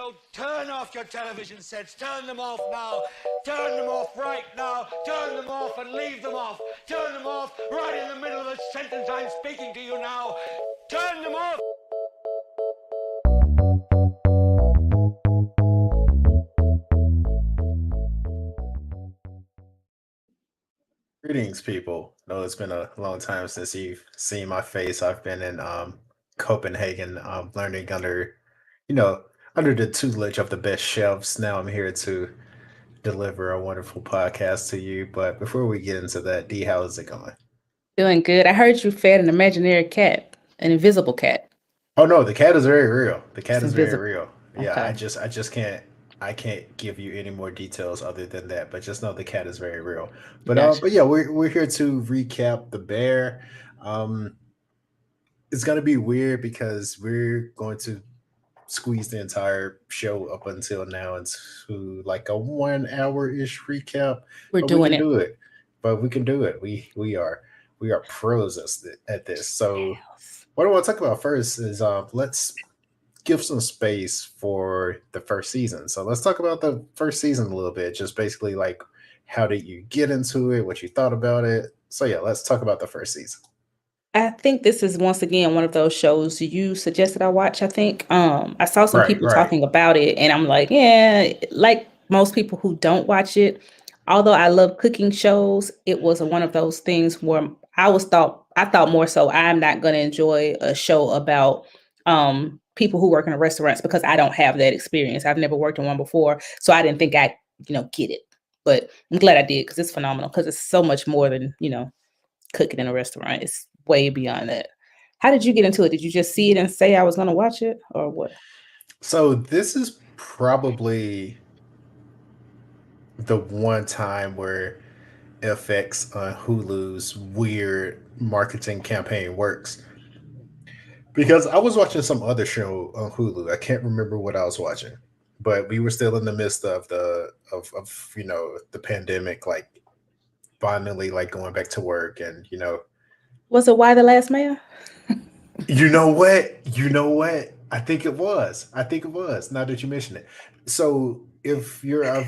So turn off your television sets. Turn them off now. Turn them off right now. Turn them off and leave them off. Turn them off right in the middle of the sentence I'm speaking to you now. Turn them off. Greetings, people. I know it's been a long time since you've seen my face. I've been in Copenhagen, learning you know, under the tutelage of the best chefs. Now I'm here to deliver a wonderful podcast to you. But before we get into that, D, how is it going? Doing good. I heard you fed an imaginary cat, an invisible cat. Oh no, the cat is very real. The cat It's is very invisible. real. Yeah, Okay. I just can't, I can't give you any more details other than that. But just know the cat is very real. Gotcha. But yeah, we're here to recap the bear. Um, it's gonna be weird because we're going to squeeze the entire show up until now into like a 1 hour ish recap, We're but we doing can it. do it. But we can do it. We are pros at this. So what I want to talk about first is let's give some space for the first season. So let's talk about the first season a little bit. Just basically like how did you get into it, what you thought about it. So yeah, let's talk about the first season. I think this is once again one of those shows you suggested I watch. I think I saw some Right, people right. talking about it, and I'm like, yeah, like most people who don't watch it. Although I love cooking shows, it was one of those things where I thought more so I'm not going to enjoy a show about people who work in restaurants because I don't have that experience. I've never worked in one before, so I didn't think I get it. But I'm glad I did because it's phenomenal because it's so much more than cooking in a restaurant. It's way beyond that. How did you get into it? Did you just see it and say I was going to watch it or what? So this is probably the one time where FX on Hulu's weird marketing campaign works. Because I was watching some other show on Hulu. I can't remember what I was watching, but we were still in the midst of the pandemic, like finally like going back to work, and Was it Why the Last Man? you know what, I think it was now that you mention it. So if you're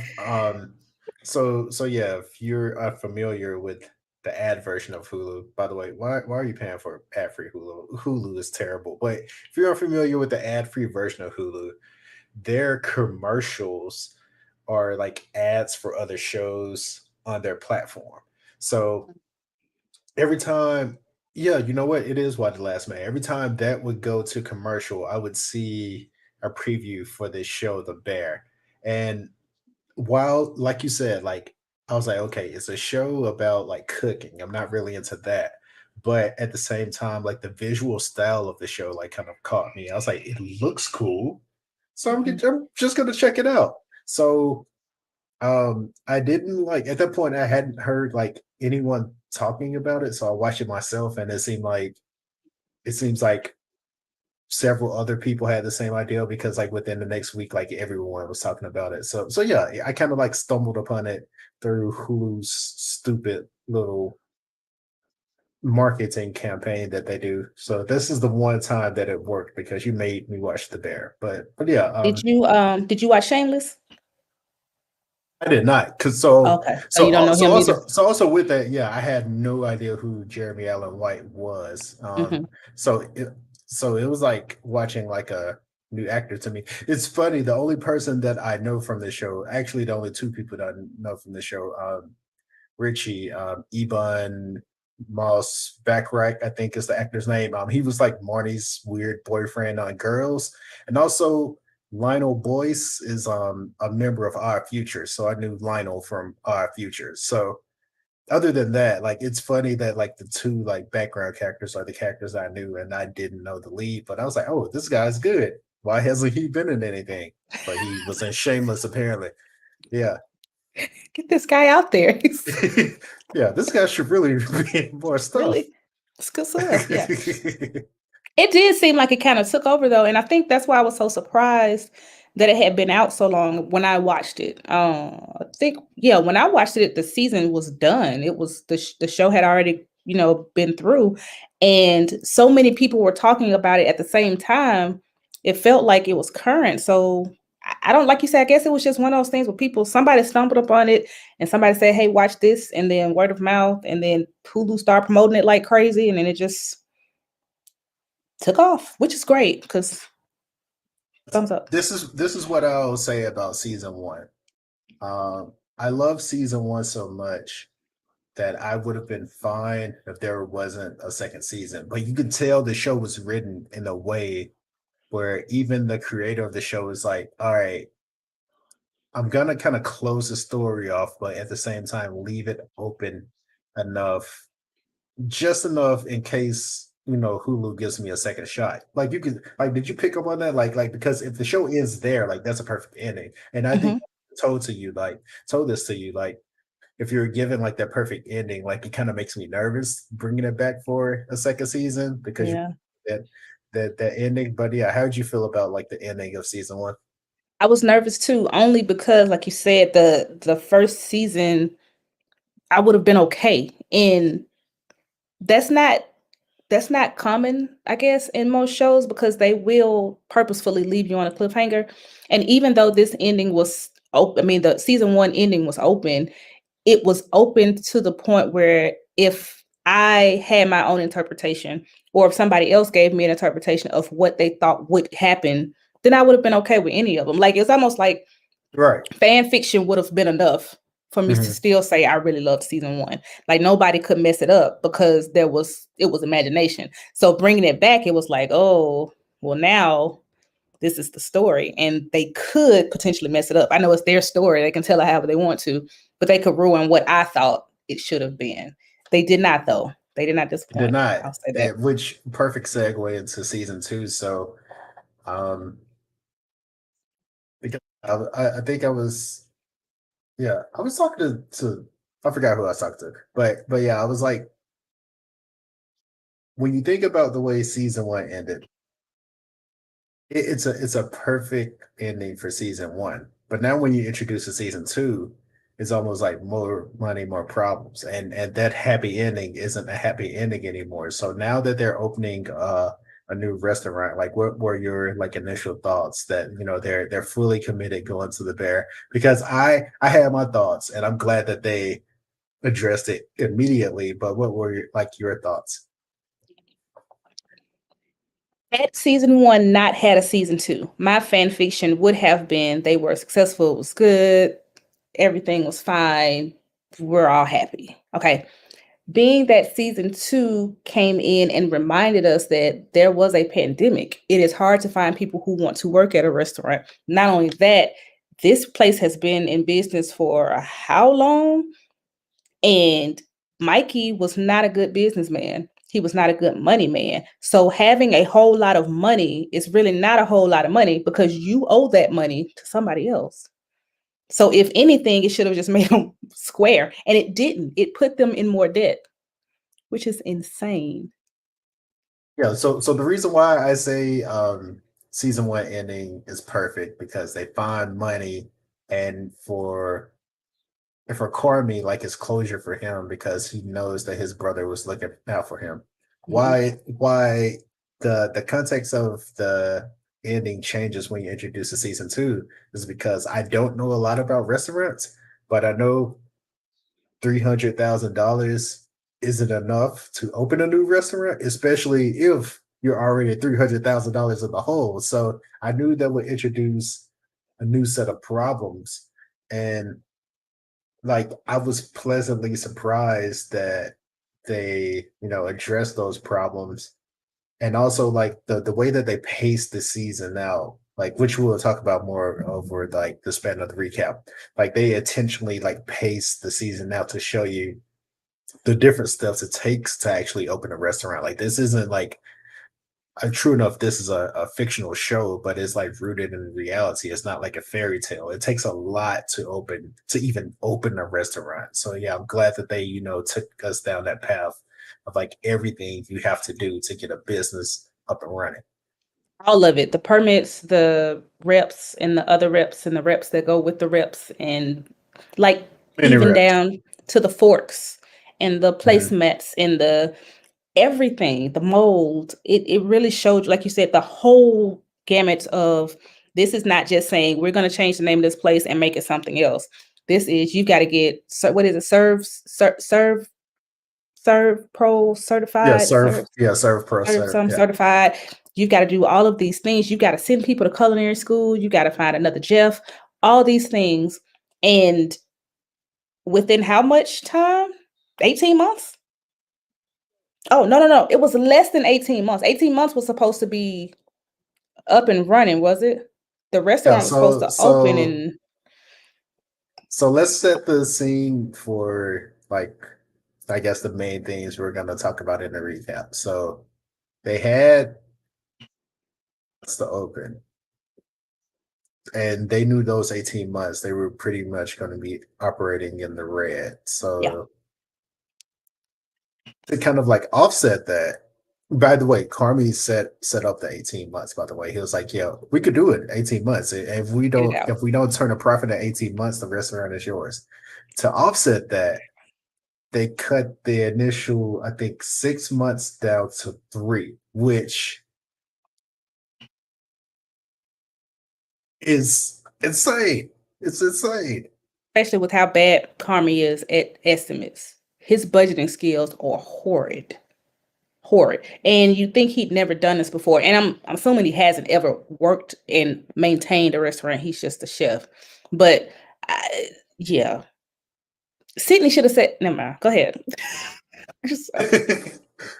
so yeah, if you're familiar with the ad version of Hulu, by the way, why are you paying for ad free Hulu? Hulu is terrible. But if you're unfamiliar with the ad free version of Hulu, their commercials are like ads for other shows on their platform. So every time, yeah, you know what, it is Why the Last Man. Every time that would go to commercial, I would see a preview for this show, The Bear. And while, like you said, like I was like, okay, it's a show about like cooking. I'm not really into that. But at the same time, like the visual style of the show like kind of caught me. I was like, it looks cool. So Mhm. I'm just gonna check it out. So I didn't like at that point I hadn't heard like anyone talking about it, so I watched it myself and it seems like several other people had the same idea because like within the next week, like everyone was talking about it. So yeah, I kind of like stumbled upon it through Hulu's stupid little marketing campaign that they do. So this is the one time that it worked because you made me watch The Bear. But yeah, Did you watch Shameless? I did not, because Okay. So you don't know him either. so also with that, yeah, I had no idea who Jeremy Allen White was. Hmm. So it was like watching like a new actor to me. It's funny. The only person that I know from the show, actually, the only two people that I know from the show, Richie, Ebon Moss-Bachrach, I think is the actor's name. He was like Marnie's weird boyfriend on Girls, and also Lionel Boyce is a member of Odd Futures, so I knew Lionel from Odd Futures. So other than that, like it's funny that like the two like background characters are the characters I knew, and I didn't know the lead, but I was like, oh, this guy's good. Why hasn't he been in anything? But he was in Shameless apparently. Yeah. Get this guy out there. Yeah, this guy should really be in more stuff. Really, it's good stuff. Yeah. It did seem like it kind of took over though, and I think that's why I was so surprised that it had been out so long when I watched it. I think yeah, when I watched it, the season was done. It was the show had already been through, and so many people were talking about it at the same time. It felt like it was current, so I don't, like you said, I guess it was just one of those things where somebody stumbled upon it and somebody said, hey, watch this. And then word of mouth. And then Hulu started promoting it like crazy. And then it just took off, which is great because thumbs up. This is what I'll say about season one. I love season one so much that I would have been fine if there wasn't a second season. But you could tell the show was written in a way where even the creator of the show is like, all right, I'm gonna kind of close the story off, but at the same time leave it open enough, just enough in case Hulu gives me a second shot. Like you could like, did you pick up on that? Like because if the show ends there, like that's a perfect ending. And I think Mhm. told this to you, like if you're given like that perfect ending, like it kind of makes me nervous bringing it back for a second season because you Yeah. that that ending. But yeah, how did you feel about like the ending of season one? I was nervous too, only because, like you said, the first season I would have been okay, and that's not that's not common, I guess, in most shows because they will purposefully leave you on a cliffhanger. And even though this ending was open, I mean, the season one ending was open, it was open to the point where if I had my own interpretation, or if somebody else gave me an interpretation of what they thought would happen, then I would have been okay with any of them. Like it's almost like Right. fan fiction would have been enough for me to Mhm. still say I really loved season one. Like nobody could mess it up because it was imagination. So bringing it back, it was like, oh, well now this is the story, and they could potentially mess it up. I know it's their story; they can tell it however they want to, but they could ruin what I thought it should have been. They did not, though. They did not Did disappoint. not. I'll say that. Which perfect segue into season two. So, um, because I think I was, yeah, I was talking to I forgot who I was talking to, but yeah, I was like, when you think about the way season one ended, it's a perfect ending for season one. But now when you introduce a season two, it's almost like more money, more problems, and that happy ending isn't a happy ending anymore. So now that they're opening a new restaurant, like what were your like initial thoughts that they're fully committed going to the bear? Because I had my thoughts, and I'm glad that they addressed it immediately. But what were your thoughts? Had season one not had a season two, my fan fiction would have been they were successful, it was good, everything was fine, we're all happy. Okay. Being that season two came in and reminded us that there was a pandemic, it is hard to find people who want to work at a restaurant. Not only that, this place has been in business for how long? And Mikey was not a good businessman. He was not a good money man. So having a whole lot of money is really not a whole lot of money because you owe that money to somebody else. So if anything, it should have just made them square. And it didn't. It put them in more debt, which is insane. Yeah, so the reason why I say season one ending is perfect because they find money, and for Cormy, like it's closure for him because he knows that his brother was looking out for him. Mhm. Why the context of the ending changes when you introduce a season two is because I don't know a lot about restaurants, but I know $300,000 isn't enough to open a new restaurant, especially if you're already $300,000 in the hole. So I knew that would introduce a new set of problems. And like I was pleasantly surprised that they, addressed those problems. And also like the way that they paced the season out, like which we'll talk about more over like the span of the recap. Like they intentionally like pace the season out to show you the different steps it takes to actually open a restaurant. Like this isn't like true enough, this is a fictional show, but it's like rooted in reality. It's not like a fairy tale. It takes a lot to even open a restaurant. So yeah, I'm glad that they, took us down that path of like everything you have to do to get a business up and running. All of it, the permits, the reps, and the other reps, and the reps that go with the reps, and like Many even reps. down to the forks and the Mhm. placemats and the everything, the mold. It really showed, like you said, the whole gamut of This is not just saying we're going to change the name of this place and make it something else. This is, you got to get, what is it? Serve Pro certified, Serve Pro some yeah. certified. You've got to do all of these things. You've got to send people to culinary school. You got to find another Jeff, all these things. And within how much time? 18 months? Oh, no. It was less than 18 months. 18 months was supposed to be up and running, was it? The restaurant was supposed to open in. So let's set the scene for, like, I guess the main things we're going to talk about in the recap. So they had to open, and they knew those 18 months they were pretty much going to be operating in the red. So Yeah. to kind of like offset that, by the way, Carmi set up the 18 months, by the way. He was like, yo, we could do it 18 months. If we don't turn a profit in 18 months, the restaurant is yours. To offset that, they cut the initial, I think, 6 months down to 3, which is insane. It's insane. Especially with how bad Carmi is at estimates. His budgeting skills are horrid. And you think he'd never done this before. And I'm assuming he hasn't ever worked and maintained a restaurant. He's just a chef. But yeah. Sydney should have said, never mind. Go ahead.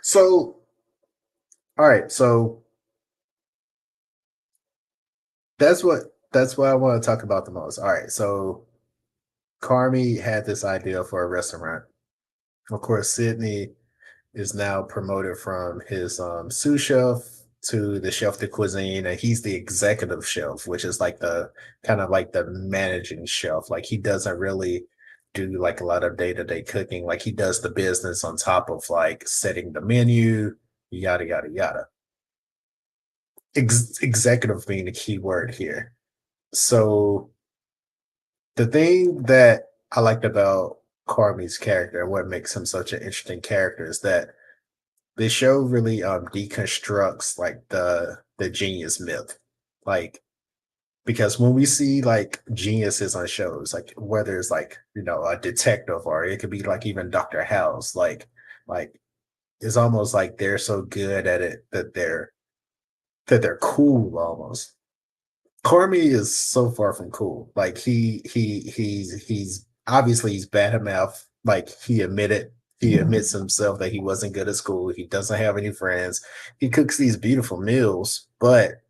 So, all right. So that's what I want to talk about the most. All right. So Carmi had this idea for a restaurant. Of course, Sydney is now promoted from his sous chef to the chef de cuisine, and he's the executive chef, which is like the kind of like the managing chef. Like, he doesn't really do like a lot of day-to-day cooking. Like, he does the business on top of like setting the menu, yada yada yada. Executive being the key word here. So the thing that I liked about Carmi's character and what makes him such an interesting character is that the show really deconstructs like the genius myth. Like, because when we see like geniuses on shows, like whether it's like, you know, a detective, or it could be like even Dr. House, like it's almost like they're so good at it that they're cool almost. Cormy is so far from cool. Like, he's obviously he's bad at math. Like, he admits himself that he wasn't good at school. He doesn't have any friends. He cooks these beautiful meals, but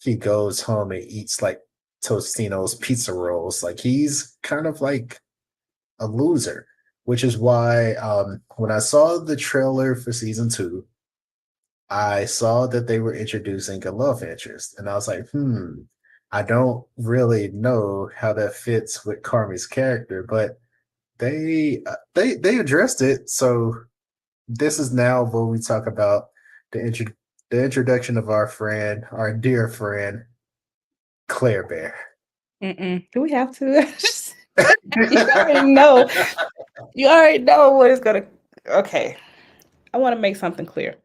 he goes home and eats like Tostino's pizza rolls. Like, he's kind of like a loser, which is why when I saw the trailer for season 2, I saw that they were introducing a love interest, and I was like, I don't really know how that fits with Carmi's character, but they addressed it. So this is now where we talk about the introduction of our dear friend Claire Bear. Do we have to? You already know. You already know what is gonna. Okay, I want to make something clear,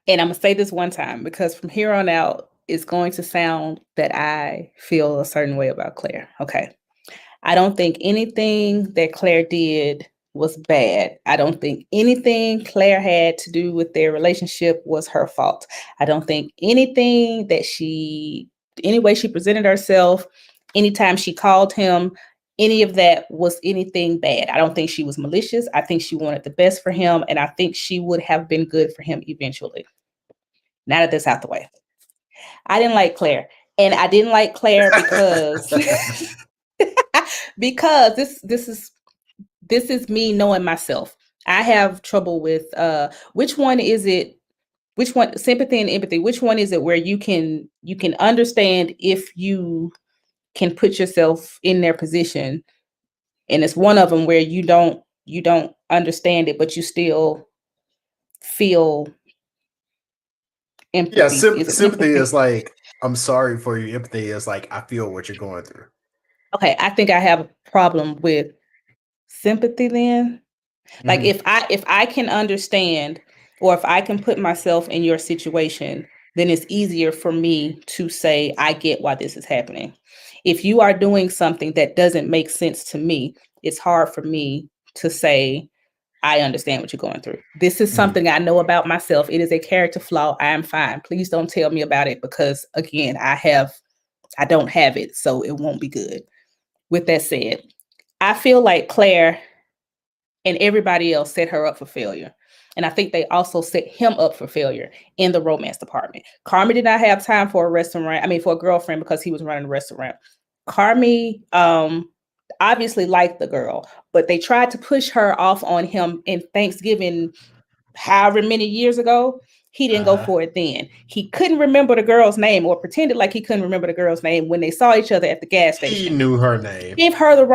and I'm gonna say this one time, because from here on out, it's going to sound that I feel a certain way about Claire. Okay. I don't think anything that Claire did was bad. I don't think anything Claire had to do with their relationship was her fault. I don't think anything that any way she presented herself, anytime she called him, any of that was anything bad. I don't think she was malicious. I think she wanted the best for him, and I think she would have been good for him eventually. Now that that's out the way. I didn't like Claire. And I didn't like Claire because because this is me knowing myself. I have trouble with which one is it? Which one, sympathy and empathy? Which one is it where you can understand if you can put yourself in their position? And it's one of them where you don't understand it, but you still feel empathy. Yeah, sympathy is like, I'm sorry for you. Empathy is like, I feel what you're going through. Okay, I think I have a problem with sympathy then. Like, if I can understand, or if I can put myself in your situation, then it's easier for me to say, I get why this is happening. If you are doing something that doesn't make sense to me, it's hard for me to say, I understand what you're going through. This is something I know about myself. It is a character flaw. I am fine. Please don't tell me about it because, again, I don't have it, so it won't be good. With that said, I feel like Claire and everybody else set her up for failure. And I think they also set him up for failure in the romance department. Carmi did not have time for for a girlfriend because he was running a restaurant. Carmi obviously liked the girl, but they tried to push her off on him in Thanksgiving, however many years ago. He didn't go for it then. He couldn't remember the girl's name or pretended like he couldn't remember the girl's name when they saw each other at the gas station. He knew her name. He gave her the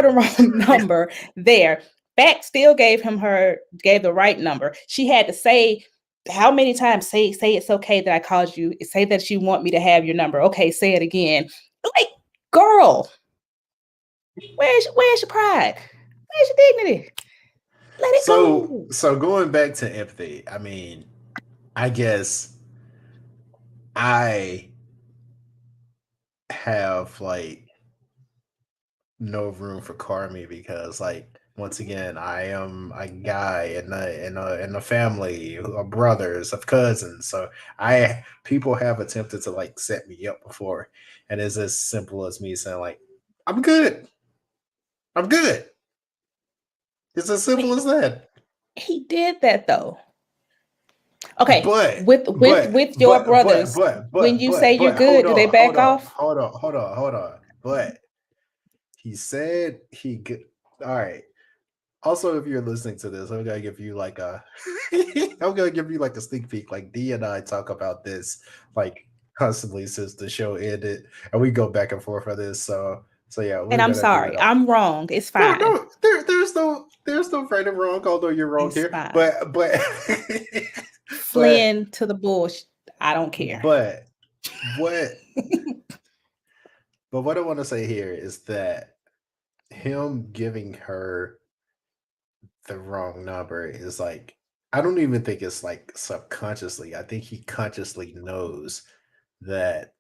wrong number there. Back still gave the right number. She had to say how many times say it's okay that I called you. Say that you want me to have your number. Okay, say it again. Like, girl, where's your pride? Where's your dignity? Let it go. So going back to empathy, I mean, I guess I have like no room for Carmi because, like, once again, I am a guy in a family of brothers, of cousins. So people have attempted to like set me up before, and it's as simple as me saying like, I'm good. I'm good. It's as simple as that. He did that though. Okay, But with your brothers, when you say you're good, do they back off? Hold on. But he said he good. All right. Also, if you're listening to this, I'm gonna give you like a sneak peek. Like D and I talk about this like constantly since the show ended, and we go back and forth on this. So yeah. And I'm sorry, I'm wrong. It's fine. No, there's no right and wrong. Although you're wrong here, fine. but fleeing to the bush, I don't care. But what I want to say here is that him giving her the wrong number is like, I don't even think it's like subconsciously. I think he consciously knows that.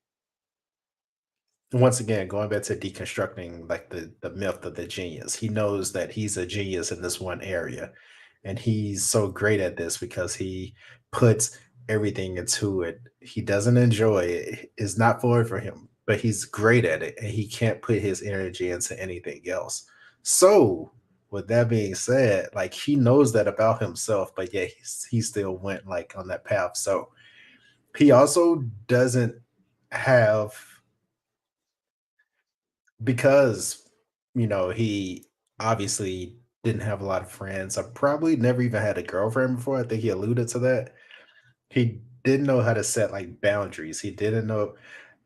Once again, going back to deconstructing like the myth of the genius, he knows that he's a genius in this one area, and he's so great at this because he puts everything into it. He doesn't enjoy it. It's not for him, but he's great at it, and he can't put his energy into anything else. So with that being said, like, he knows that about himself, but yet he still went like on that path. So he also doesn't have, because he obviously didn't have a lot of friends. I probably never even had a girlfriend before. I think he alluded to that. He didn't know how to set like boundaries. He didn't know.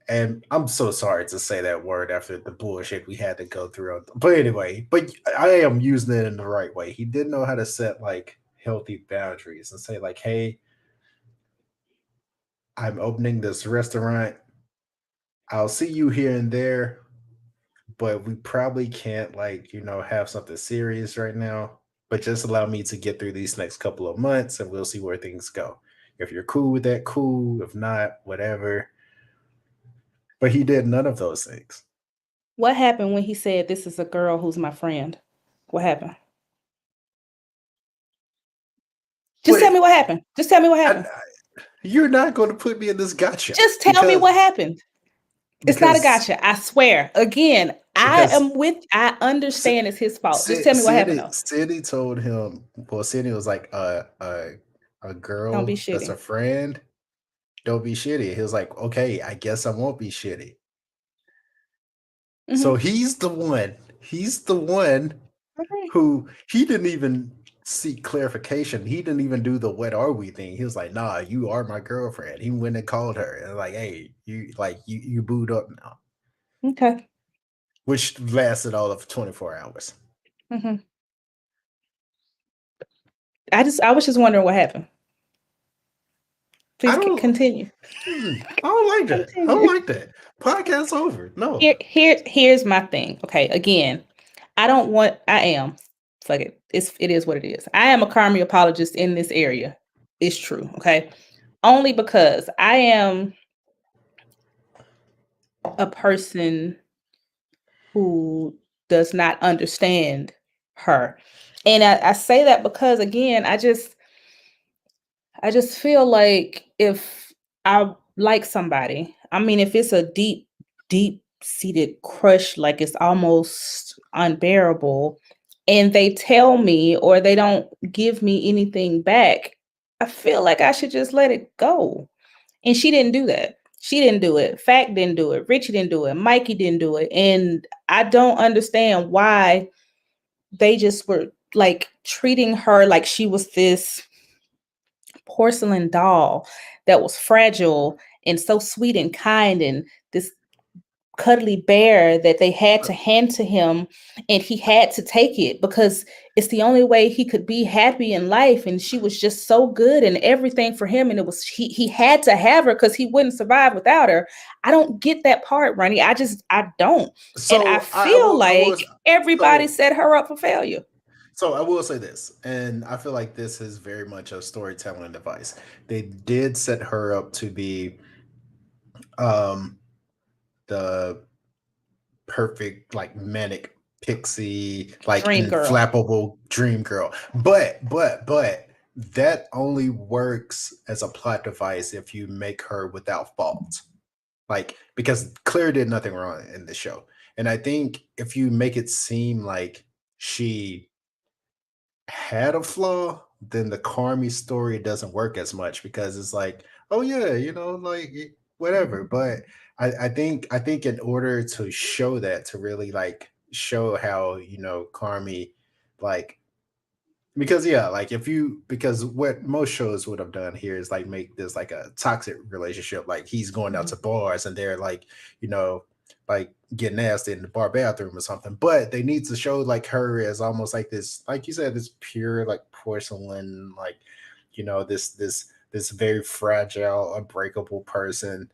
And I'm so sorry to say that word after the bullshit we had to go through. But anyway, but I am using it in the right way. He didn't know how to set like healthy boundaries and say like, hey, I'm opening this restaurant. I'll see you here and there, but we probably can't like, have something serious right now. But just allow me to get through these next couple of months and we'll see where things go. If you're cool with that, cool. If not, whatever. But he did none of those things. What happened when he said, this is a girl who's my friend? What happened? Just tell me what happened. Just tell me what happened. You're not going to put me in this gotcha. Just tell me what happened. It's not a gotcha. I swear. Again, I understand it's his fault. Just tell me what happened though. Sidney told him, Sidney was like, a girl don't be shitty. That's a friend. Don't be shitty. He was like, okay, I guess I won't be shitty. Mm-hmm. So he's the one who, he didn't even seek clarification. He didn't even do the what are we thing. He was like, nah, you are my girlfriend. He went and called her and like, hey, you booed up now. Okay. Which lasted all of 24 hours. Mm-hmm. I was just wondering what happened. Please continue. I don't like that. I don't like that. Podcast's over. No. Here's my thing. Okay, again, I am. Fuck it. It is what it is. I am a Carmi apologist in this area. It's true. Okay. only because I am a person who does not understand her. And I say that because again, I just feel like if I like somebody, I mean, if it's a deep seated crush, like it's almost unbearable, and they tell me or they don't give me anything back, I feel like I should just let it go. And she didn't do that. She didn't do it. Fact didn't do it. Richie didn't do it. Mikey didn't do it. And I don't understand why they just were like treating her like she was this porcelain doll that was fragile and so sweet and kind, and this cuddly bear that they had to hand to him, and he had to take it because it's the only way he could be happy in life. And she was just so good and everything for him, and it was he had to have her because he wouldn't survive without her. I don't get that part, Ronnie. I don't. And I So feel I will like everybody so set her up for failure. so I will say this, and I feel like this is very much a storytelling device. They did set her up to be um the perfect like manic pixie like Dream girl. inflappable dream girl, but that only works as a plot device if you make her without fault, like because Claire did nothing wrong in the show. And I think if you make it seem like she had a flaw, then the Carmi story doesn't work as much because it's like, oh yeah, like whatever. But I think in order to show that, to really like show how Carmi, like, because yeah, like if you, because what most shows would have done here is like make this like a toxic relationship, like he's going out Mhm. to bars and they're like, you know like getting nasty in the bar bathroom or something. But they need to show like her as almost like this, like you said, this pure like porcelain, like this very fragile, unbreakable person.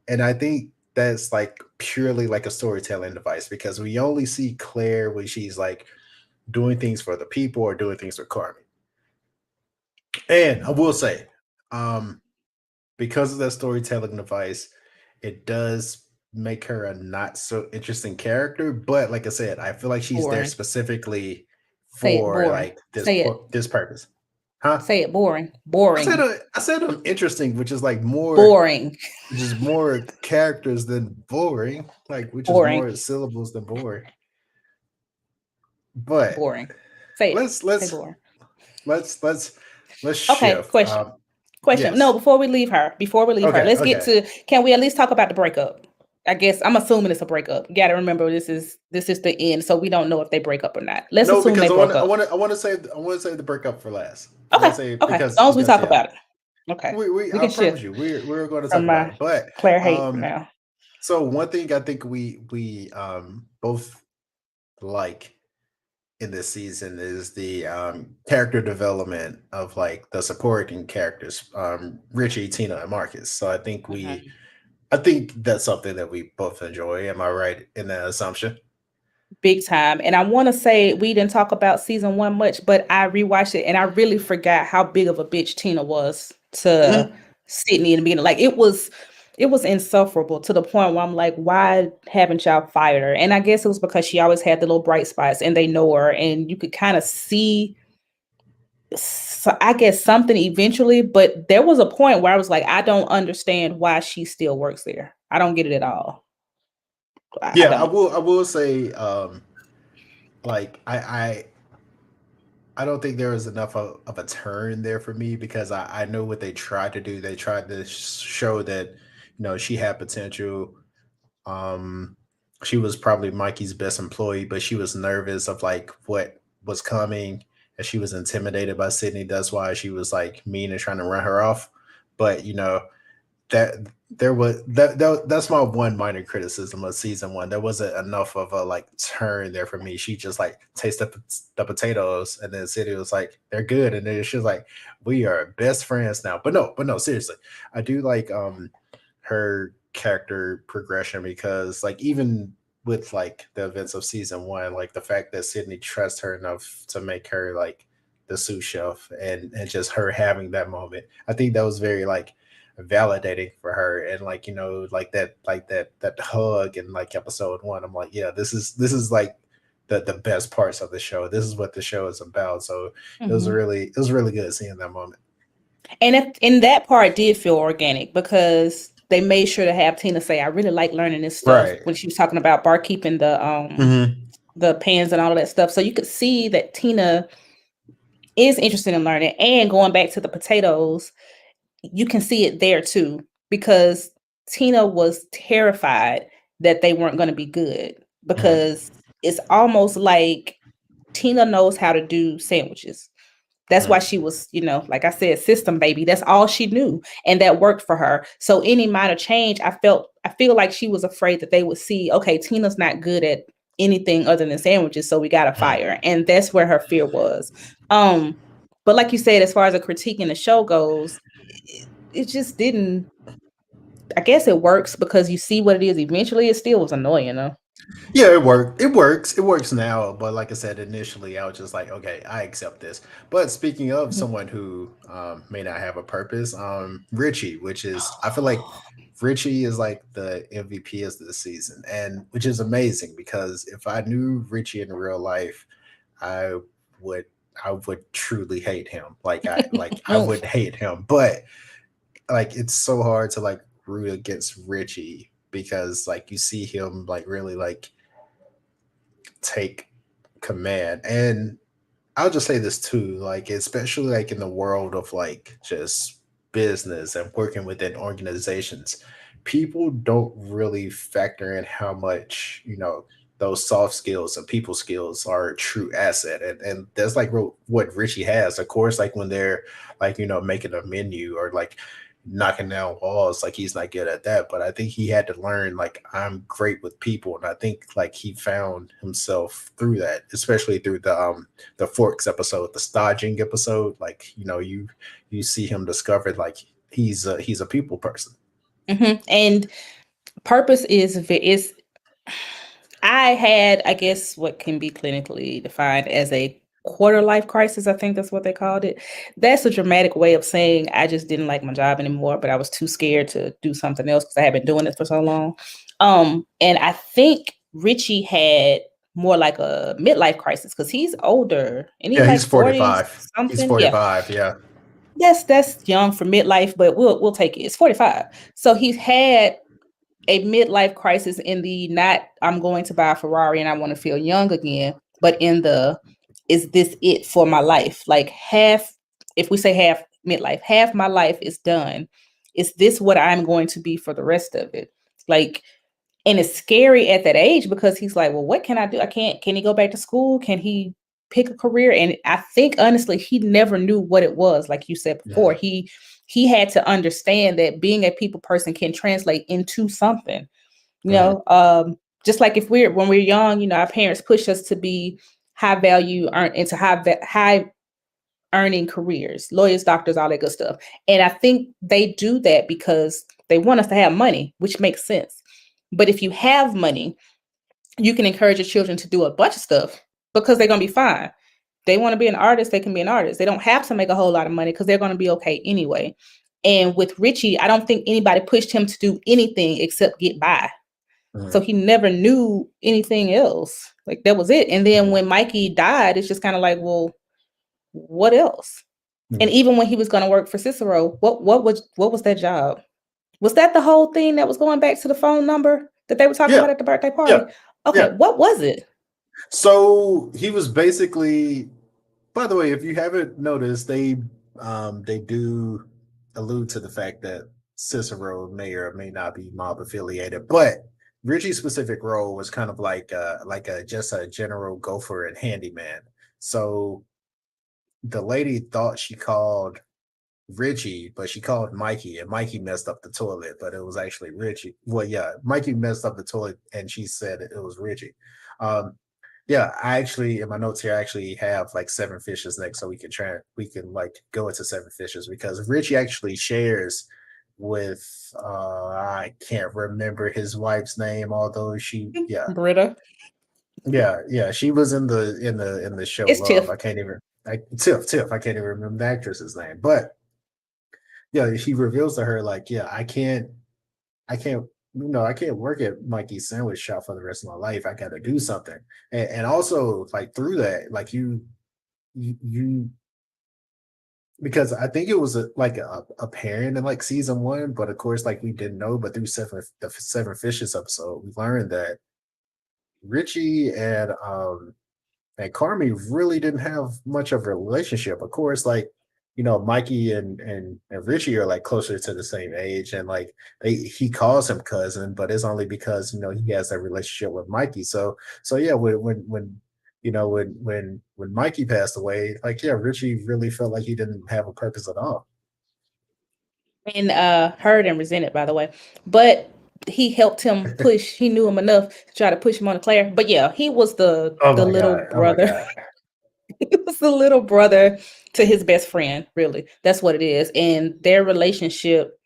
And I think that's like purely like a storytelling device, because we only see Claire when she's like doing things for the people or doing things for Carmen. And I will say, um, because of that storytelling device, it does make her a not so interesting character. But like I said, I feel like she's there Boring. specifically Say it, for boring. like Say it. this purpose. Huh? Say it, boring. Boring. I said interesting, which is like more, Boring. which is more characters than boring, like which is Boring. more syllables than boring. But Boring. Say it. let's Say let's boring. let's let's let's Okay, shift. question. Question. No, Yes. before we leave her, Okay. let's get Okay. to, can we at least talk about the breakup? I guess I'm assuming it's a breakup. You gotta remember this is the end, so we don't know if they break up or not. Let's No, assume they because broke up. I want to save the breakup for last. I want Okay, to say okay. As long as we because talk yeah, about it. Okay. we We I can promise shift you we're going to talk from about my it. But Claire hate um, now. so one thing I think we both like in this season is the character development of like the supporting characters, Richie, Tina, and Marcus. So Mhm. I think that's something that we both enjoy. Am I right in that assumption? Big time. And I want to say we didn't talk about season one much, but I rewatched it and I really forgot how big of a bitch Tina was to Mhm. Sydney in the beginning. Like it was insufferable to the point where I'm like, why haven't y'all fired her? And I guess it was because she always had the little bright spots and they know her and you could kind of see, so I guess something eventually, but there was a point where I was like, I don't understand why she still works there. I don't get it at all. I Yeah, don't. I will say like I don't think there was enough of a turn there for me, because I know what they tried to do. They tried to show that she had potential. Um, she was probably Mikey's best employee, but she was nervous of like what was coming, and she was intimidated by Sydney. That's why she was like mean and trying to run her off. But that there was that's my one minor criticism of season one. There wasn't enough of a like turn there for me. She just like tasted the potatoes, and then City was like, they're good, and then she was like, we are best friends now. But no, seriously, I do like her character progression, because like even with like the events of season one, like the fact that Sydney trusts her enough to make her like the sous chef, and just her having that moment, I think that was very like validating for her, and like that hug in like episode one. I'm like, yeah, this is like the best parts of the show. This is what the show is about. So Mhm. it was really good seeing that moment. And in that part did feel organic because they made sure to have Tina say, "I really like learning this stuff," Right. when she was talking about barkeeping Hmm. the pans and all of that stuff. So you could see that Tina is interested in learning. And going back to the potatoes, you can see it there too, because Tina was terrified that they weren't going to be good, Hmm. because it's almost like Tina knows how to do sandwiches. That's why she was, like I said, system baby. That's all she knew. And that worked for her. So any minor change, I feel like she was afraid that they would see, okay, Tina's not good at anything other than sandwiches, so we gotta fire her. And that's where her fear was. Um, but like you said, as far as a critique in the show goes, it just didn't, I guess it works because you see what it is eventually. It still was annoying though. Yeah, it worked. It works. It works now. But like I said, initially, I was just like, okay, I accept this. But speaking of Mhm. someone who may not have a purpose, Richie, which is, I feel like Richie is like the MVP of the season, and which is amazing because if I knew Richie in real life, I would I would truly hate him. I would hate him. But like it's so hard to like root against Richie because like you see him like really like take command. And I'll just say this too, like especially like in the world of like just business and working within organizations, people don't really factor in how much, those soft skills and people skills are a true asset. And that's like what Richie has. Of course, like when they're like, making a menu or like knocking down walls, like he's not good at that. But I think he had to learn like I'm great with people. And I think like he found himself through that, especially through the Forks episode, the staging episode. Like, you see him discover like he's a people person. And purpose is I had, I guess, what can be clinically defined as a quarter life crisis. I think that's what they called it. That's a dramatic way of saying I just didn't like my job anymore, but I was too scared to do something else because I had been doing it for so long. And I think Richie had more like a midlife crisis because he's older and he's Yeah, he's like 40 45. He's something. Yeah. 45. Yeah. That's young for midlife, but we'll take it. It's 45. So he's had a midlife crisis in the not I'm going to buy a Ferrari and I want to feel young again, but in the is this it for my life? Like half, if we say half midlife, half my life is done. Is this what I'm going to be for the rest of it? Like, and it's scary at that age because he's like, well, what can I do? I can't, can he go back to school? Can he pick a career? And I think honestly, he never knew what it was. Like you said before, Mhm. he had to understand that being a people person can translate into something, you Mhm. know, just like if when we're young, our parents push us to be high value, earn into high earning careers, lawyers, doctors, all that good stuff. And I think they do that because they want us to have money, which makes sense. But if you have money, you can encourage your children to do a bunch of stuff because they're going to be fine. They want to be an artist, they can be an artist. They don't have to make a whole lot of money because they're going to be okay anyway. And with Richie, I don't think anybody pushed him to do anything except get by. So Mhm. he never knew anything else. Like that was it. And then Mhm. when Mikey died, it's just kind of like, well, what else? And Mhm. even when he was going to work for Cicero, what was that job? Was that the whole thing that was going back to the phone number that they were talking Yeah. about at the birthday Yeah. party? Okay, Yeah. what was it? So he was basically, by the way, if you haven't noticed, they do allude to the fact that Cicero may or may not be mob affiliated, but Richie's specific role was kind of like a just a general gopher and handyman. So the lady thought she called Richie, but she called Mikey, and Mikey messed up the toilet, but it was actually Richie. Well, yeah, Mikey messed up the toilet, and she said it was Richie. Um, yeah, I actually in my notes here I actually have like seven fishes next, so we can like go into seven fishes because Richie actually shares with I can't remember his wife's name, although Britta. she was in the show It's Love. Tiff. I can't even Tiff I can't even remember the actress's name, but yeah, he reveals to her like, yeah, I can't, I can't work at Mikey's sandwich shop for the rest of my life. I got to do something. And also like through that, like you because I think it was like a parent in like season one, but of course, like we didn't know, but through the Seven Fishes episode, we learned that Richie and Carmi really didn't have much of a relationship. Of course, like Mikey and Richie are like closer to the same age, and like he calls him cousin, but it's only because he has that relationship with Mikey. So yeah, when Mikey passed away, like yeah, Richie really felt like he didn't have a purpose at all. And hurt and resented, by the way. But he helped him push. He knew him enough to try to push him on to Claire. But yeah, he was the Oh my little god! Oh my brother. god! He was the little brother to his best friend. Really, that's what it is. And their relationship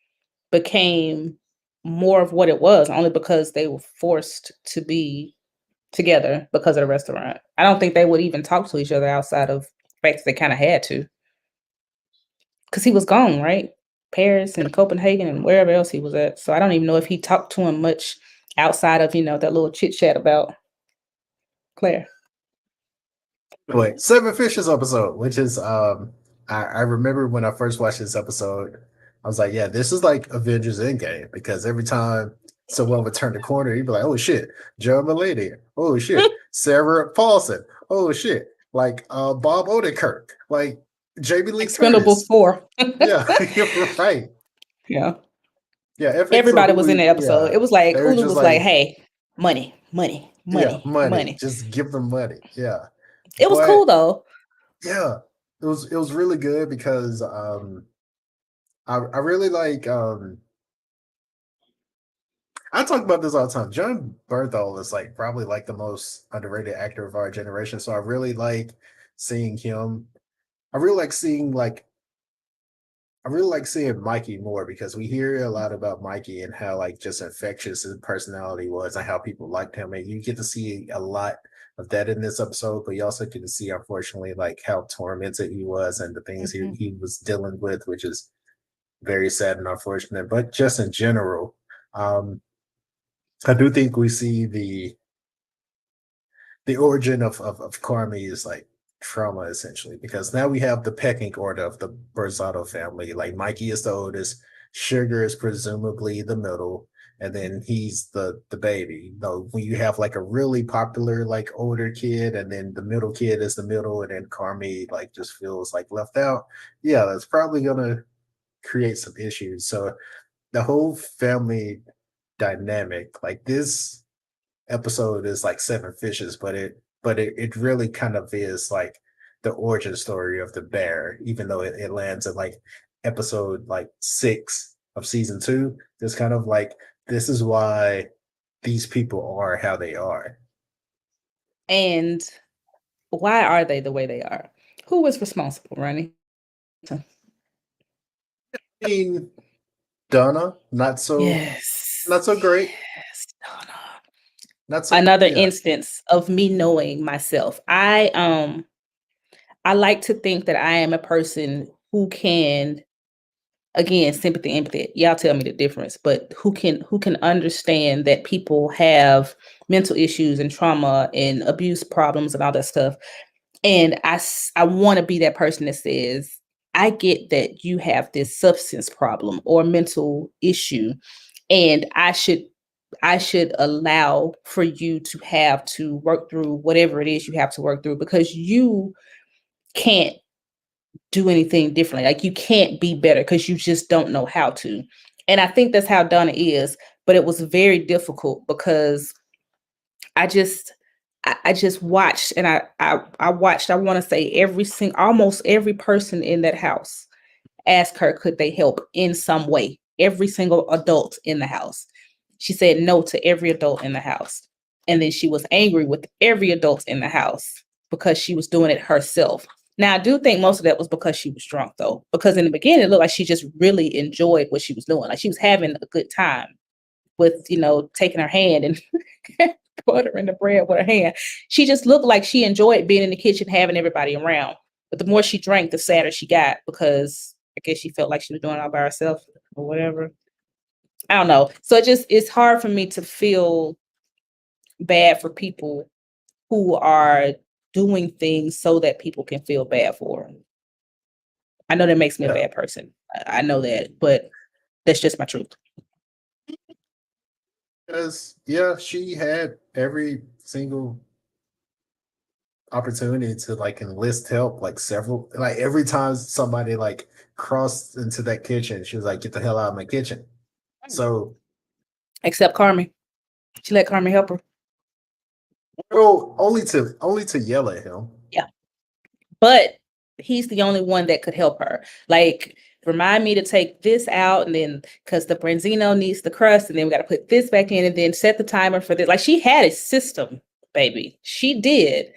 became more of what it was only because they were forced to be together because of the restaurant. I don't think they would even talk to each other outside of the fact that they kind of had to. Because he was gone, right? Paris and Copenhagen and wherever else he was at. So I don't even know if he talked to him much outside of, that little chit chat about Claire. Wait, Seven Fishes episode, which is I remember when I first watched this episode, I was like, yeah, this is like Avengers Endgame because every time someone would turn the corner, you'd be like, oh shit, Joe Mulaney, oh shit, Sarah Paulson, oh shit, like Bob Odenkirk, like Jamie Lee Expendables Curtis. 4. Yeah, you're right. Yeah. Yeah, FX or Everybody was in Hulu, the episode. yeah, It was like they were Hulu just was like, like, hey, money, money, yeah, money, money, money. just give them money, yeah. It was But cool though. yeah, it was really good because I really like I talk about this all the time. John Bernthal is like probably like the most underrated actor of our generation. So I really like seeing him. I really like seeing like I really like seeing Mikey more because we hear a lot about Mikey and how like just infectious his personality was and how people liked him. And you get to see a lot of that in this episode, but you also get to see unfortunately like how tormented he was and the things Mhm. he was dealing with, which is very sad and unfortunate. But just in general, um, I do think we see the origin of Carmi is like trauma essentially because now we have the pecking order of the Berzato family. Like Mikey is the oldest, Sugar is presumably the middle, and then he's the baby. Though when you have like a really popular like older kid, and then the middle kid is the middle, and then Carmi like just feels like left out. Yeah, that's probably gonna create some issues. So the whole family dynamic, like this episode is like Seven Fishes, but it really kind of is like the origin story of the bear, even though it lands at like episode like 6 of season 2. It's kind of like this is why these people are how they are. And why are they the way they are? Who was responsible, Ronnie? I mean, Donna, Yes. not so great. Yes, Donna. Not so Another yeah. instance of me knowing myself. I like to think that I am a person who can, again, sympathy, empathy. Y'all tell me the difference, but who can understand that people have mental issues and trauma and abuse problems and all that stuff. And I want to be that person that says, I get that you have this substance problem or mental issue, and I should allow for you to have to work through whatever it is you have to work through because you can't do anything differently. Like you can't be better because you just don't know how to. And I think that's how Donna is, but it was very difficult because I just I just watched and I watched, I want to say almost every person in that house asked her could they help in some way. Every single adult in the house. She said no to every adult in the house. And then she was angry with every adult in the house because she was doing it herself. Now, I do think most of that was because she was drunk, though, because in the beginning, it looked like she just really enjoyed what she was doing. Like she was having a good time with, taking her hand and buttering the bread with her hand. She just looked like she enjoyed being in the kitchen, having everybody around. But the more she drank, the sadder she got because I guess she felt like she was doing it all by herself or whatever. I don't know. So it's hard for me to feel bad for people who are doing things so that people can feel bad for them. I know that makes me a Yeah. bad person. I know that, but that's just my truth. Because yeah, she had every single opportunity to like enlist help, like several, like every time somebody like crossed into that kitchen, she was like, "Get the hell out of my kitchen." So, Except Carmi. She let Carmi help her. well, only to yell at him. Yeah. But he's the only one that could help her. Like, remind me to take this out, and then because the branzino needs the crust, and then we got to put this back in, and then set the timer for this. Like, she had a system, baby. She did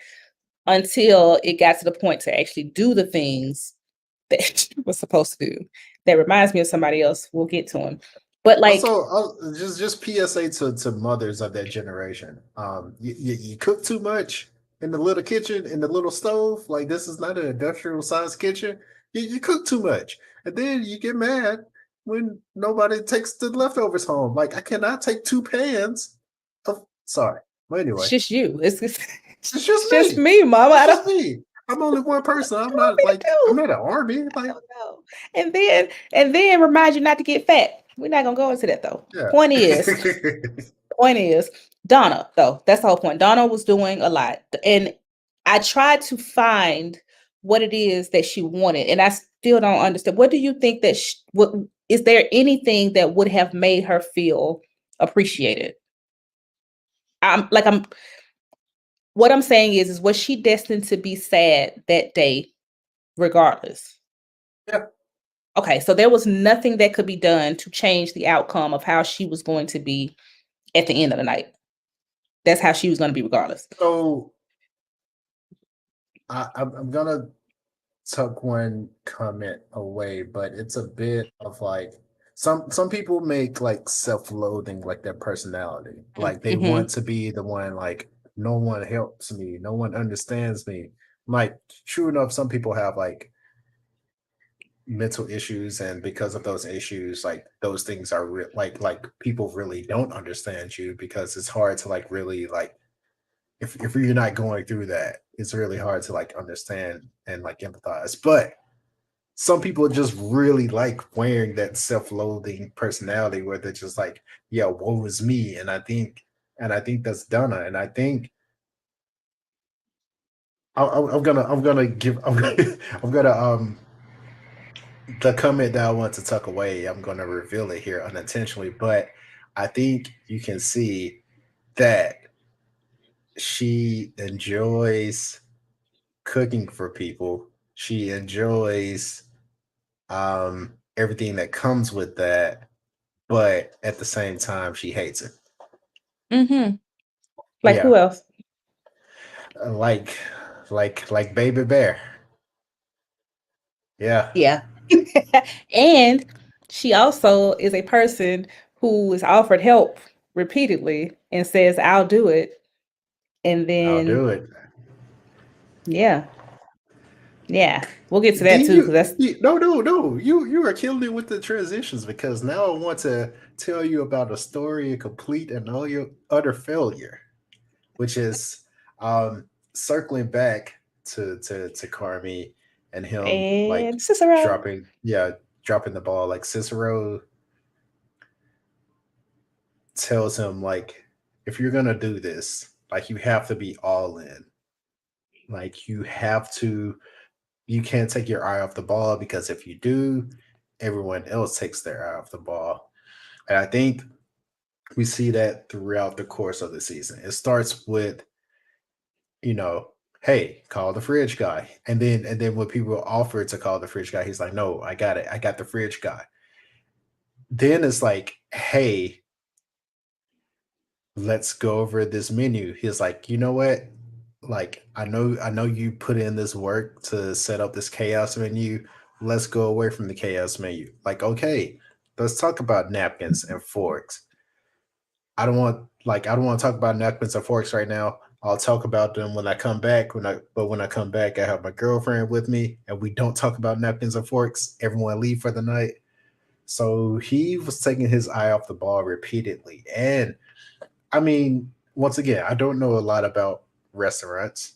until it got to the point to actually do the things that she was supposed to do. That reminds me of somebody else. We'll get to him. But like, Also, just PSA to mothers of that generation. You cook too much in the little kitchen in the little stove. Like this is not an industrial size kitchen. You cook too much, and then you get mad when nobody takes the leftovers home. Like I cannot take two pans of sorry. But it's anyway, just you. it's just It's just me. me, Mama. It's I just don't me. I'm only one person. I'm want not me to like I'm do. not an army. I Like don't know. And then remind you not to get fat. We're not gonna go into that though. yeah. Point is, Donna, though, that's the whole point. Donna was doing a lot. And I tried to find what it is that she wanted. And I still don't understand. What do you think that what is there anything that would have made her feel appreciated? I'm what I'm saying is was she destined to be sad that day regardless? Yeah. Okay, so there was nothing that could be done to change the outcome of how she was going to be at the end of the night. That's how she was going to be regardless. So I'm gonna tuck one comment away, but it's a bit of like some people make like self-loathing like their personality. Like they Mm-hmm. want to be the one like no one helps me, no one understands me. Like true enough, some people have like mental issues, and because of those issues, like those things are like people really don't understand you because it's hard to like really like if you're not going through that, it's really hard to like understand and like empathize. But some people just really like wearing that self-loathing personality where they're just like, yeah, woe is me. And I think that's Donna. And I think I'm gonna give I'm gonna the comment that I want to tuck away, I'm gonna reveal it here unintentionally, but I think you can see that she enjoys cooking for people. She enjoys everything that comes with that, but at the same time, she hates it. Mm-hmm. Like Yeah, who else? like like Baby Bear. Yeah, Yeah. And she also is a person who is offered help repeatedly and says, I'll do it. And I'll then, do it. yeah, yeah, we'll get to that Then too, because that's no. You are killing it with the transitions because now I want to tell you about a story of complete and utter failure, which is um circling back to Carmi and him like and Cicero. dropping the ball. Like Cicero tells him like if you're gonna do this, like you have to be all in. Like you can't take your eye off the ball because if you do, everyone else takes their eye off the ball. And I think we see that throughout the course of the season. It starts with, you know, hey, call the fridge guy. And then when people offer to call the fridge guy, he's like, no, I got it. I got the fridge guy. Then it's like, hey, let's go over this menu. He's like, you know what? Like, I know you put in this work to set up this chaos menu. Let's go away from the chaos menu. Like, okay, let's talk about napkins and forks. I don't want to talk about napkins and forks right now. I'll talk about them when I come back. When I come back, I have my girlfriend with me, and we don't talk about napkins and forks. Everyone leave for the night. So he was taking his eye off the ball repeatedly. And I mean, once again, I don't know a lot about restaurants,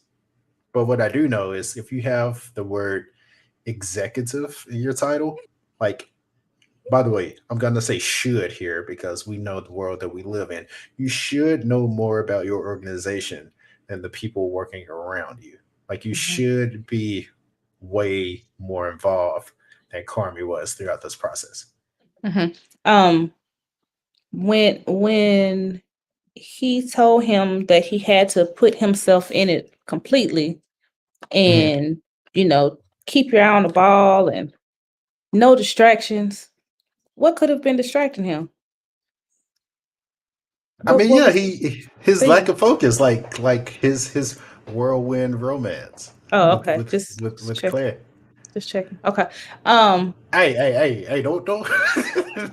but what I do know is if you have the word executive in your title, like, by the way, I'm going to say should here because we know the world that we live in. You should know more about your organization than the people working around you. Like, you Mhm, should be way more involved than Carmi was throughout this process. mhm. Um, when he told him that he had to put himself in it completely Mhm. and, you know, keep your eye on the ball and no distractions. What could have been distracting him? I mean, What yeah, was he his lack speaking? of focus, like his whirlwind romance Oh, with okay. Just checking. Claire. Just checking. Okay. Um, Hey! Don't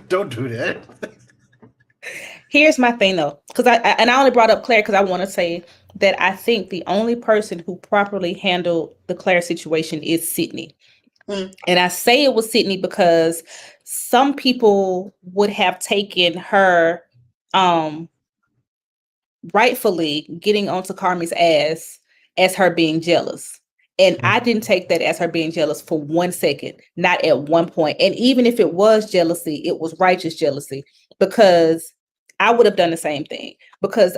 don't do that. Here's my thing though, because I only brought up Claire because I want to say that I think the only person who properly handled the Claire situation is Sydney. Mm, And I say it was Sydney because some people would have taken her um rightfully getting onto Carmi's ass as her being jealous. And I mm, didn't take that as her being jealous for 1 second, not at one point. And even if it was jealousy, it was righteous jealousy because I would have done the same thing. Because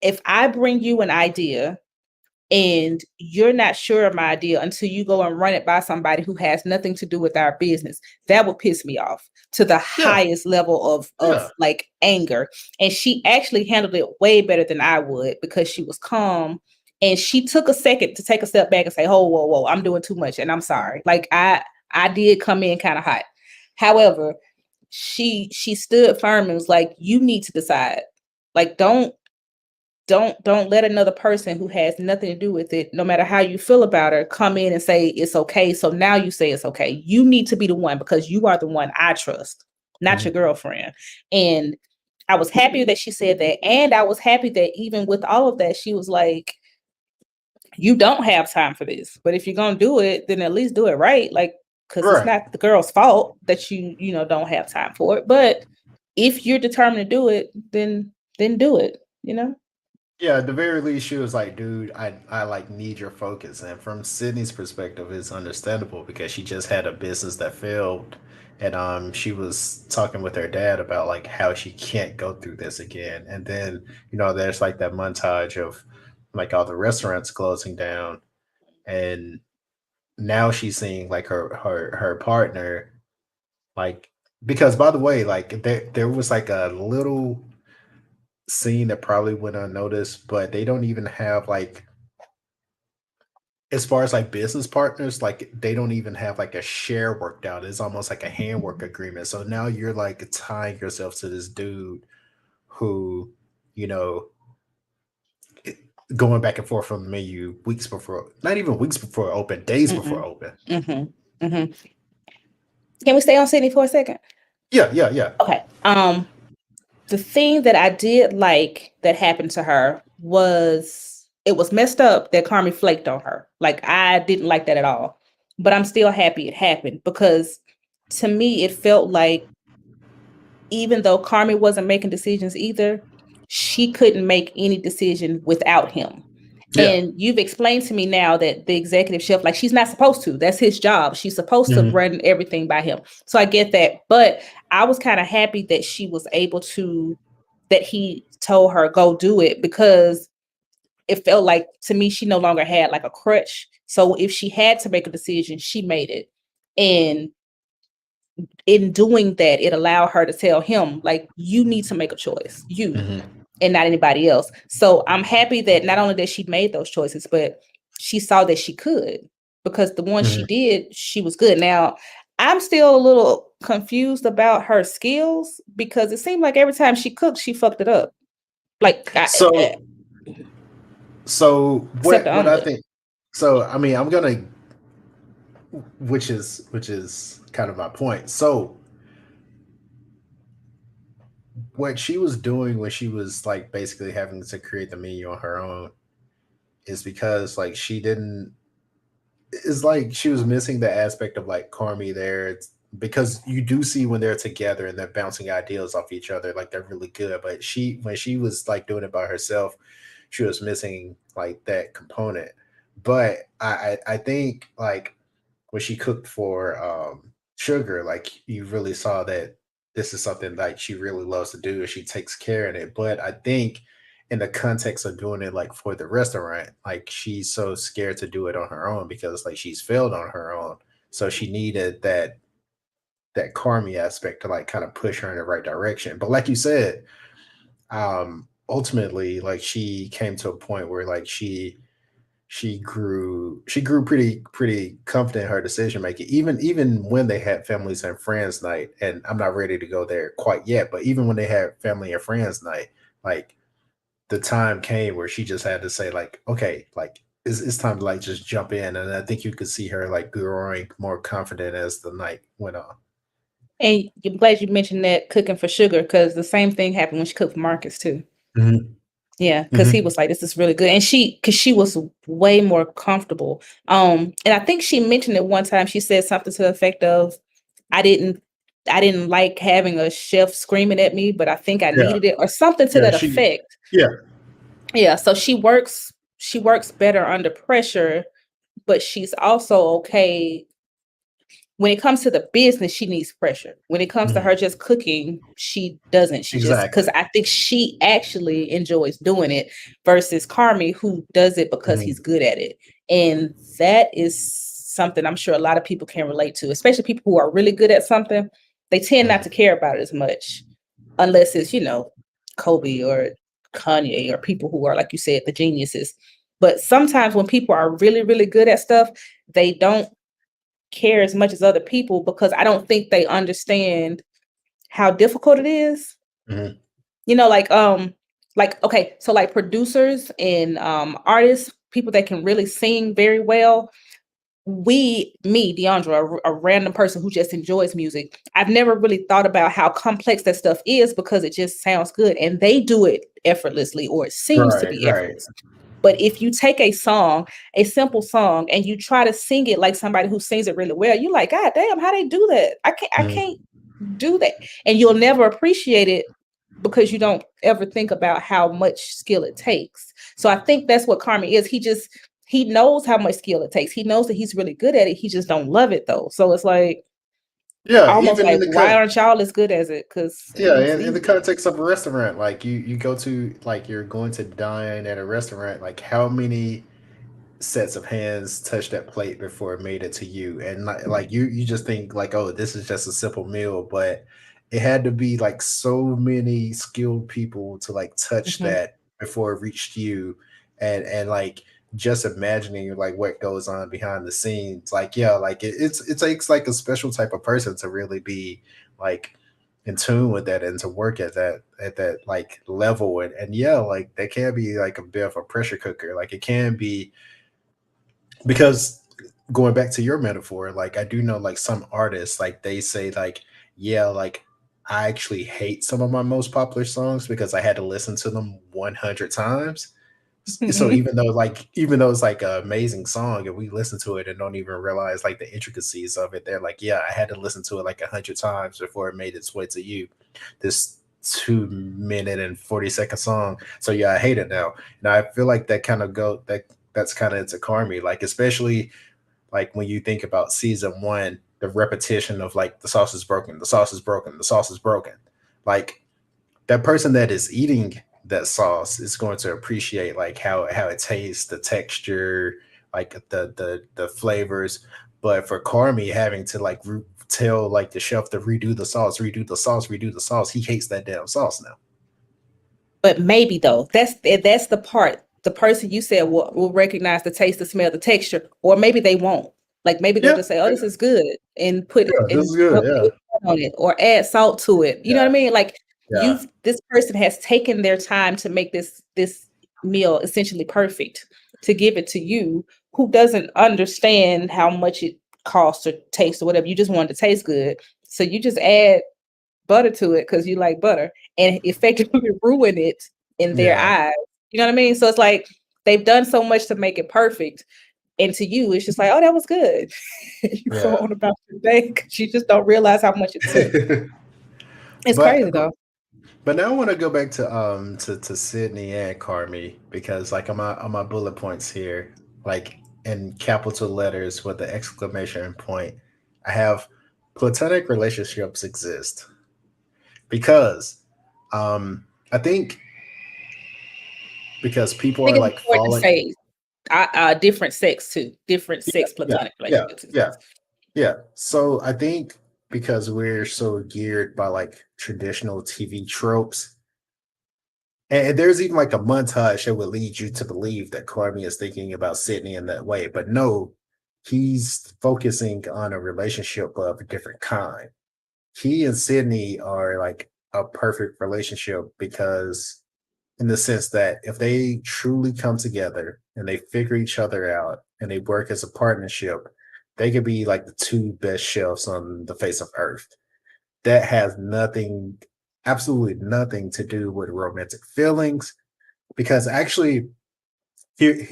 if I bring you an idea and you're not sure of my idea until you go and run it by somebody who has nothing to do with our business, that would piss me off to the yeah, highest level of yeah. like anger. And she actually handled it way better than I would because she was calm and she took a second to take a step back and say, "Oh, whoa, I'm doing too much and I'm sorry." Like I did come in kind of hot. However, she stood firm and was like, "You need to decide. Like don't let another person who has nothing to do with it, no matter how you feel about her, come in and say it's okay. So now you say it's okay. You need to be the one because you are the one I trust, not your Mhm. girlfriend." And I was happy that she said that. And I was happy that even with all of that, she was like, "You don't have time for this. But if you're gonna do it, then at least do it right." Like, because it's Right. not the girl's fault that you don't have time for it. But if you're determined to do it, then do it, you know? Yeah, at the very least, she was like, "Dude, I like need your focus." And from Sydney's perspective, it's understandable because she just had a business that failed, and she was talking with her dad about like how she can't go through this again. And then there's like that montage of like all the restaurants closing down, and now she's seeing like her partner like because by the way, like there was like a little scene that probably went unnoticed, but they don't even have like as far as like business partners, like they don't even have like a share worked out. It's almost like a handwork agreement. So now you're like tying yourself to this dude who, you know, going back and forth from the menu weeks before, not even weeks before open, days before Mm-mm. open. Mhm. Mhm. Can we stay on Sydney for a second? Yeah, yeah, yeah. Okay. The thing that I did like that happened to her was it was messed up that Carmi flaked on her. Like I didn't like that at all. But I'm still happy it happened because to me it felt like even though Carmi wasn't making decisions either, she couldn't make any decision without him. Yeah. And you've explained to me now that the executive chef, like she's not supposed to. That's his job. She's supposed to Mhm. run everything by him. So I get that. But I was kind of happy that she was able to, that he told her, go do it, because it felt like to me, she no longer had like a crutch. So if she had to make a decision, she made it. And in doing that, it allowed her to tell him, like, you need to make a choice, you Mhm. and not anybody else. So I'm happy that not only that she made those choices, but she saw that she could, because the one she Mhm. did, she was good. Now, I'm still a little confused about her skills because it seemed like every time she cooked, she fucked it up. Like, So so except the what I omelet. think so I mean I'm gonna which is kind of my point. So what she was doing when she was like basically having to create the menu on her own. is because like she didn't. It's like she was missing the aspect of like Carmi there. It's because you do see when they're together and they're bouncing ideas off each other, like they're really good. But she, when she was like doing it by herself, she was missing like that component. But I think like when she cooked for Sugar, like you really saw that this is something like she really loves to do and she takes care of it. But I think in the context of doing it like for the restaurant, like she's so scared to do it on her own because like she's failed on her own. So she needed that Carmi aspect to like kind of push her in the right direction. But like you said, ultimately like she came to a point where like she grew pretty confident in her decision making, even when they had families and friends night. And I'm not ready to go there quite yet, but even when they had family and friends night, like the time came where she just had to say like, okay, like it's time to like just jump in. And I think you could see her like growing more confident as the night went on. And I'm glad you mentioned that cooking for Sugar because the same thing happened when she cooked for Marcus too. Hmm. Yeah, because he Hmm. was like, "This is really good," and because she was way more comfortable. And I think she mentioned it one time. She said something to the effect of, "I didn't, I didn't like having a chef screaming at me, but I think I Yeah, needed it," or something to yeah, that she, effect. yeah. Yeah, so she works better under pressure, but she's also okay when it comes to the business, she needs pressure. When it comes to her Mhm. just cooking, she doesn't. She just because Exactly. I think she actually enjoys doing it versus Carmi, who does it because Mhm. he's good at it. And that is something I'm sure a lot of people can relate to, especially people who are really good at something. They tend not Mhm. to care about it as much unless it's, Kobe or Kanye or people who are, like you said, the geniuses. But sometimes when people are really, really good at stuff, they don't care as much as other people because I don't think they understand how difficult it is. Mhm. Like okay, so like producers and artists, people that can really sing very well. Me, Deandra, a random person who just enjoys music. I've never really thought about how complex that stuff is because it just sounds good and they do it effortlessly or it seems to Right, be right. effortless. But if you take a song, a simple song, and you try to sing it like somebody who sings it really well, you're like, God damn, how they do that? I can't Mhm. do that. And you'll never appreciate it because you don't ever think about how much skill it takes. So I think that's what Carmen is. He knows how much skill it takes. He knows that he's really good at it. He just don't love it though. So it's like Yeah, almost even in like, the why cut. aren't y'all as good as it? Because it Yeah, looks in the easy. context of a restaurant, like you go to like you're going to dine at a restaurant, like how many sets of hands touched that plate before it made it to you, and like you just think like, oh, this is just a simple meal, but it had to be like so many skilled people to like touch Mhm. that before it reached you. And like just imagining like what goes on behind the scenes, like yeah, like it takes like a special type of person to really be like in tune with that and to work at that like level. And yeah, like that can be like a bit of a pressure cooker, like it can be. Because going back to your metaphor, like I do know like some artists, like they say like, yeah, like I actually hate some of my most popular songs because I had to listen to them 100 times. So even though it's like an amazing song and we listen to it and don't even realize like the intricacies of it, they're like, yeah, I had to listen to it like 100 times before it made its way to you. This 2 minute and 40-second song. So yeah, I hate it now. Now I feel like that's kind of into Carmi, like especially like when you think about season one, the repetition of like the sauce is broken, the sauce is broken, the sauce is broken. Like that person that is eating that sauce is going to appreciate like how it tastes, the texture, like the flavors. But for Carmi having to like tell like the chef to redo the sauce, redo the sauce, redo the sauce, he hates that damn sauce now. But maybe though, that's the part. The person you said will recognize the taste, the smell, the texture, or maybe they won't. Like maybe they'll Yeah, just say, "Oh, yeah, this is good," and put it yeah, this and is good. put Yeah, butter on it or add salt to it. You know what I yeah, mean? Like yeah, this person has taken their time to make this meal essentially perfect to give it to you, who doesn't understand how much it costs or taste or whatever. You just want it to taste good, so you just add butter to it because you like butter and effectively ruin it in their yeah. eyes. You know what I mean? So it's like they've done so much to make it perfect. And to you, it's just like, oh, that was good. You go Yeah. on about your day because you just don't realize how much it took. It's but crazy though. but now I want to go back to Sydney and Carmi because like on my bullet points here, like in capital letters with the exclamation point, I have platonic relationships exist because I think because I people think are it's like important to falling. say different sex too. Different Yeah, sex yeah, platonic yeah, relationships yeah, exist. yeah. So I think because we're so geared by like traditional TV tropes, and there's even like a montage that would lead you to believe that Carmi is thinking about Sydney in that way. But no, he's focusing on a relationship of a different kind. He and Sydney are like a perfect relationship because, in the sense that if they truly come together and they figure each other out and they work as a partnership, they could be like the two best chefs on the face of earth. That has nothing, absolutely nothing to do with romantic feelings because actually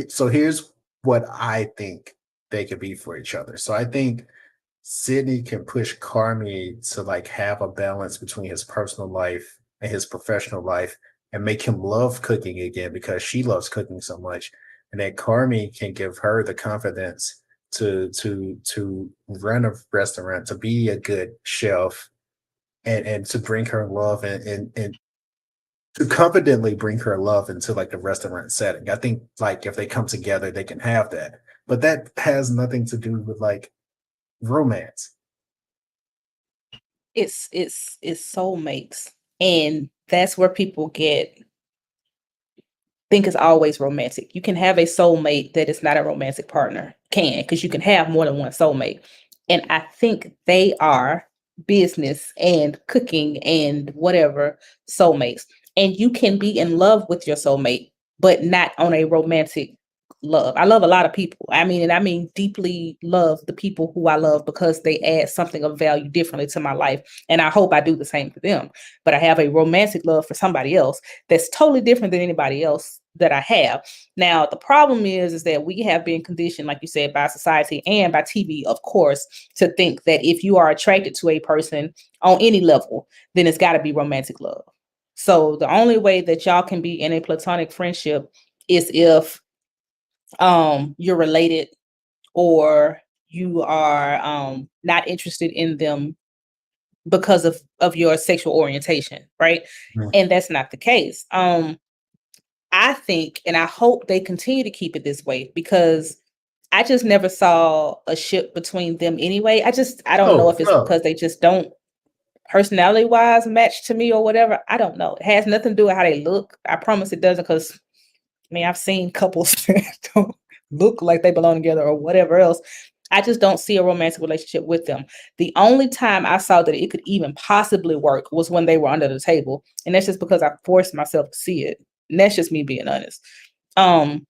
so here's what I think they could be for each other. So I think Sydney can push Carmi to like have a balance between his personal life and his professional life and make him love cooking again because she loves cooking so much. And then Carmi can give her the confidence to run a restaurant, to be a good chef and to bring her love and to confidently bring her love into like the restaurant setting. I think like if they come together, they can have that. But that has nothing to do with like romance. It's soulmates. And that's where people think it's always romantic. You can have a soulmate that is not a romantic partner. Because you can have more than one soulmate. And I think they are business and cooking and whatever soulmates. And you can be in love with your soulmate, but not on a romantic love. I love a lot of people. And I mean deeply love the people who I love because they add something of value differently to my life. And I hope I do the same for them. But I have a romantic love for somebody else that's totally different than anybody else that I have. Now, the problem is that we have been conditioned, like you said, by society and by TV, of course, to think that if you are attracted to a person on any level, then it's got to be romantic love. So the only way that y'all can be in a platonic friendship is if you're related or you are not interested in them because of your sexual orientation, right? Mhm. And that's not the case. I think, and I hope they continue to keep it this way because I just never saw a ship between them anyway. I don't know No, if it's no. because they just don't personality wise match to me or whatever. I don't know. It has nothing to do with how they look. I promise it doesn't because I've seen couples that don't look like they belong together or whatever else. I just don't see a romantic relationship with them. The only time I saw that it could even possibly work was when they were under the table. And that's just because I forced myself to see it. And that's just me being honest. Um,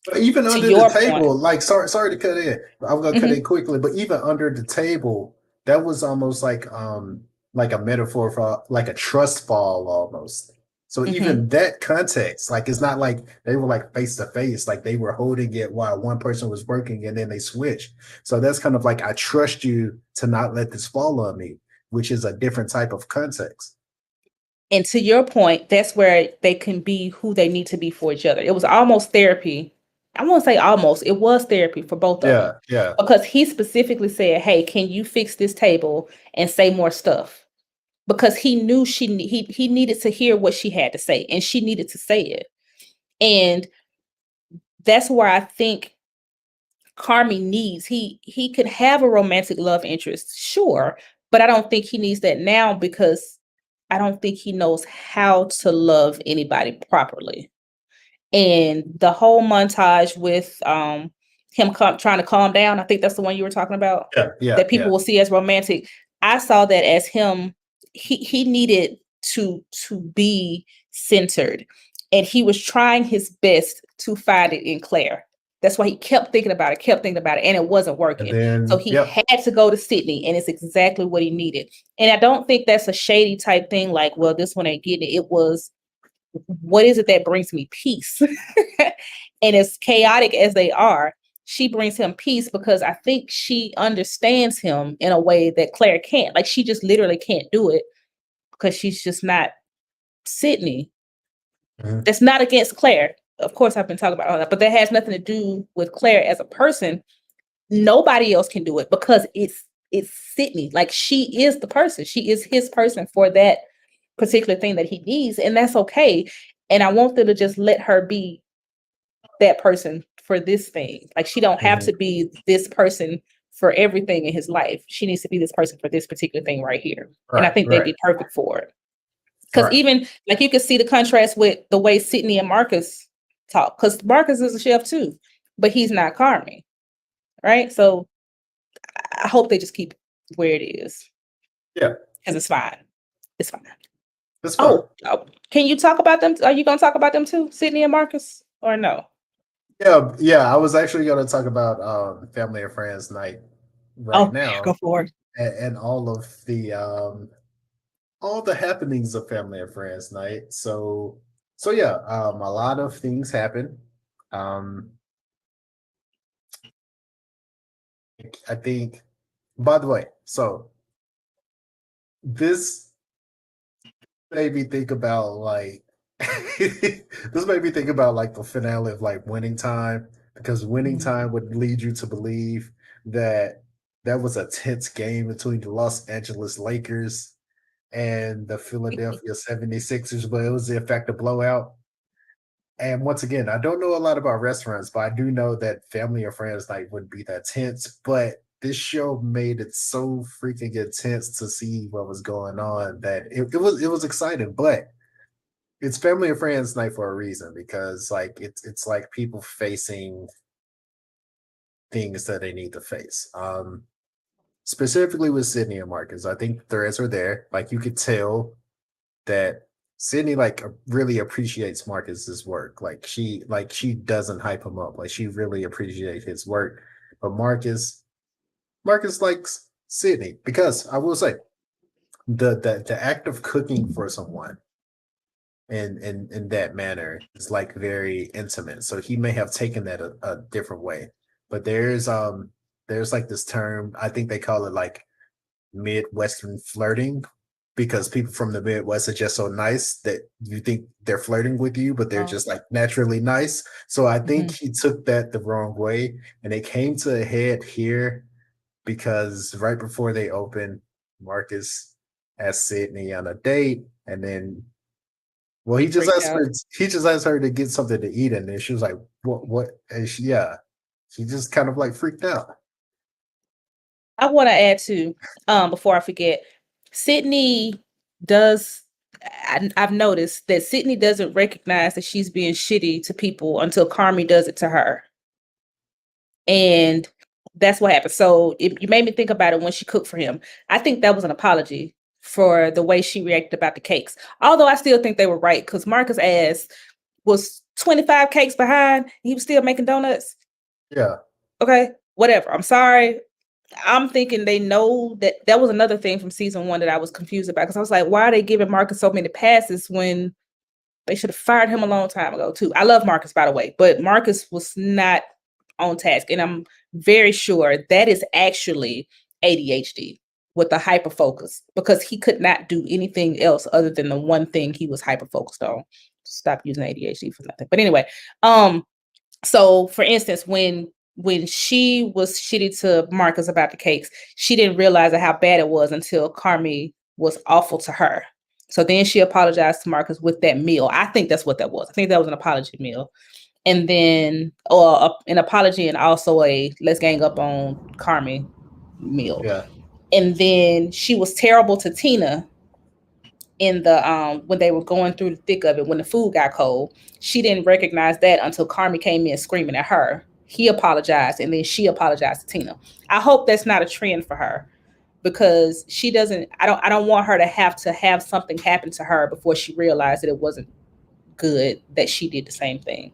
But even to under the your point. table, like sorry to cut in. I'm gonna cut Mhm, in quickly, but even under the table, that was almost like a metaphor for like a trust fall almost. So mhm. even that context, like it's not like they were like face to face, like they were holding it while one person was working and then they switched. So that's kind of like I trust you to not let this fall on me, which is a different type of context. And to your point, that's where they can be who they need to be for each other. It was almost therapy. I won't say almost, it was therapy for both of them. Yeah, yeah. Because he specifically said, hey, can you fix this table and say more stuff? Because he knew he needed to hear what she had to say and she needed to say it. And that's where I think Carmi needs he could have a romantic love interest, sure, but I don't think he needs that now because I don't think he knows how to love anybody properly. And the whole montage with him trying to calm down, I think that's the one you were talking about, Yeah, yeah, that people yeah. will see as romantic. I saw that as him, he needed to be centered. And he was trying his best to find it in Claire. That's why he kept thinking about it, and it wasn't And working. So then he yep. had to go to Sydney, and it's exactly what he needed. And I don't think that's a shady type thing, like, well, this one ain't getting it. It was what is it that brings me peace? And as chaotic as they are, she brings him peace because I think she understands him in a way that Claire can't. Like, she just literally can't do it because she's just not Sydney. Mhm. That's not against Claire. Of course, I've been talking about all that, but that has nothing to do with Claire as a person. Nobody else can do it because it's Sydney. Like, she is the person. She is his person for that particular thing that he needs, and that's okay. And I want them to just let her be that person for this thing. Like, she don't have to be this person for everything in his life. She needs to be this person for this particular thing right here. And I Right, think they'd right, be perfect for it. Because right. even like you can see the contrast with the way Sydney and Marcus talk. Because Marcus is a chef too, but he's not Carmi, right? So I hope they just keep it where it is Yeah, because it's fine. It's fine. that's fun. Can you talk about them? Are you going to talk about them too, Sydney and Marcus, or no? Yeah, yeah. I was actually going to talk about Family and Friends Night right Oh, now, go for it. and all the happenings of Family and Friends Night. So yeah, a lot of things happen. Um, I think. By the way, so this made me think about like this made me think about like the finale of like Winning Time, because Winning Time would lead you to believe that that was a tense game between the Los Angeles Lakers and the Philadelphia 76ers, but it was in fact a blowout. And once again, I don't know a lot about restaurants, but I do know that Family or Friends Night wouldn't be that tense. But this show made it so freaking intense to see what was going on that it was exciting. But it's Family and Friends Night for a reason, because like it's like people facing things that they need to face. Specifically with Sydney and Marcus, I think the threads are there. Like, you could tell that Sydney like really appreciates Marcus's work. Like she doesn't hype him up. Like, she really appreciates his work. But Marcus likes Sydney, because I will say the act of cooking for someone in that manner is like very intimate. So he may have taken that a different way. But there's like this term, I think they call it like Midwestern flirting, because people from the Midwest are just so nice that you think they're flirting with you, but they're Oh, just like naturally nice. So I think mhm. he took that the wrong way, and it came to a head here because right before they opened, Marcus asked Sydney on a date, and then, well, he just Freaked asked out. her. He just asked her to get something to eat, and then she was like, "What? What?" And she just kind of like freaked out. I want to add too, before I forget, Sydney does. I've noticed that Sydney doesn't recognize that she's being shitty to people until Carmi does it to her, and that's what happened. So you made me think about it when she cooked for him. I think that was an apology for the way she reacted about the cakes. Although I still think they were right because Marcus' ass was 25 cakes behind. He was still making donuts. Yeah, Okay, whatever. I'm sorry. I'm thinking they know that was another thing from season one that I was confused about because I was like, why are they giving Marcus so many passes when they should have fired him a long time ago too? I love Marcus, by the way, but Marcus was not on task, and I'm very sure that is actually ADHD with the hyper focus because he could not do anything else other than the one thing he was hyper focused on. Stop using ADHD for nothing. But anyway, so for instance, when she was shitty to Marcus about the cakes, she didn't realize how bad it was until Carmi was awful to her. So then she apologized to Marcus with that meal. I think that's what that was. I think that was an apology meal. And then an apology and also a let's gang up on Carmi meal. yeah, And then she was terrible to Tina in the when they were going through the thick of it when the food got cold. She didn't recognize that until Carmi came in screaming at her. He apologized and then she apologized to Tina. I hope that's not a trend for her because she doesn't I don't want her to have something happen to her before she realized that it wasn't good that she did the same thing.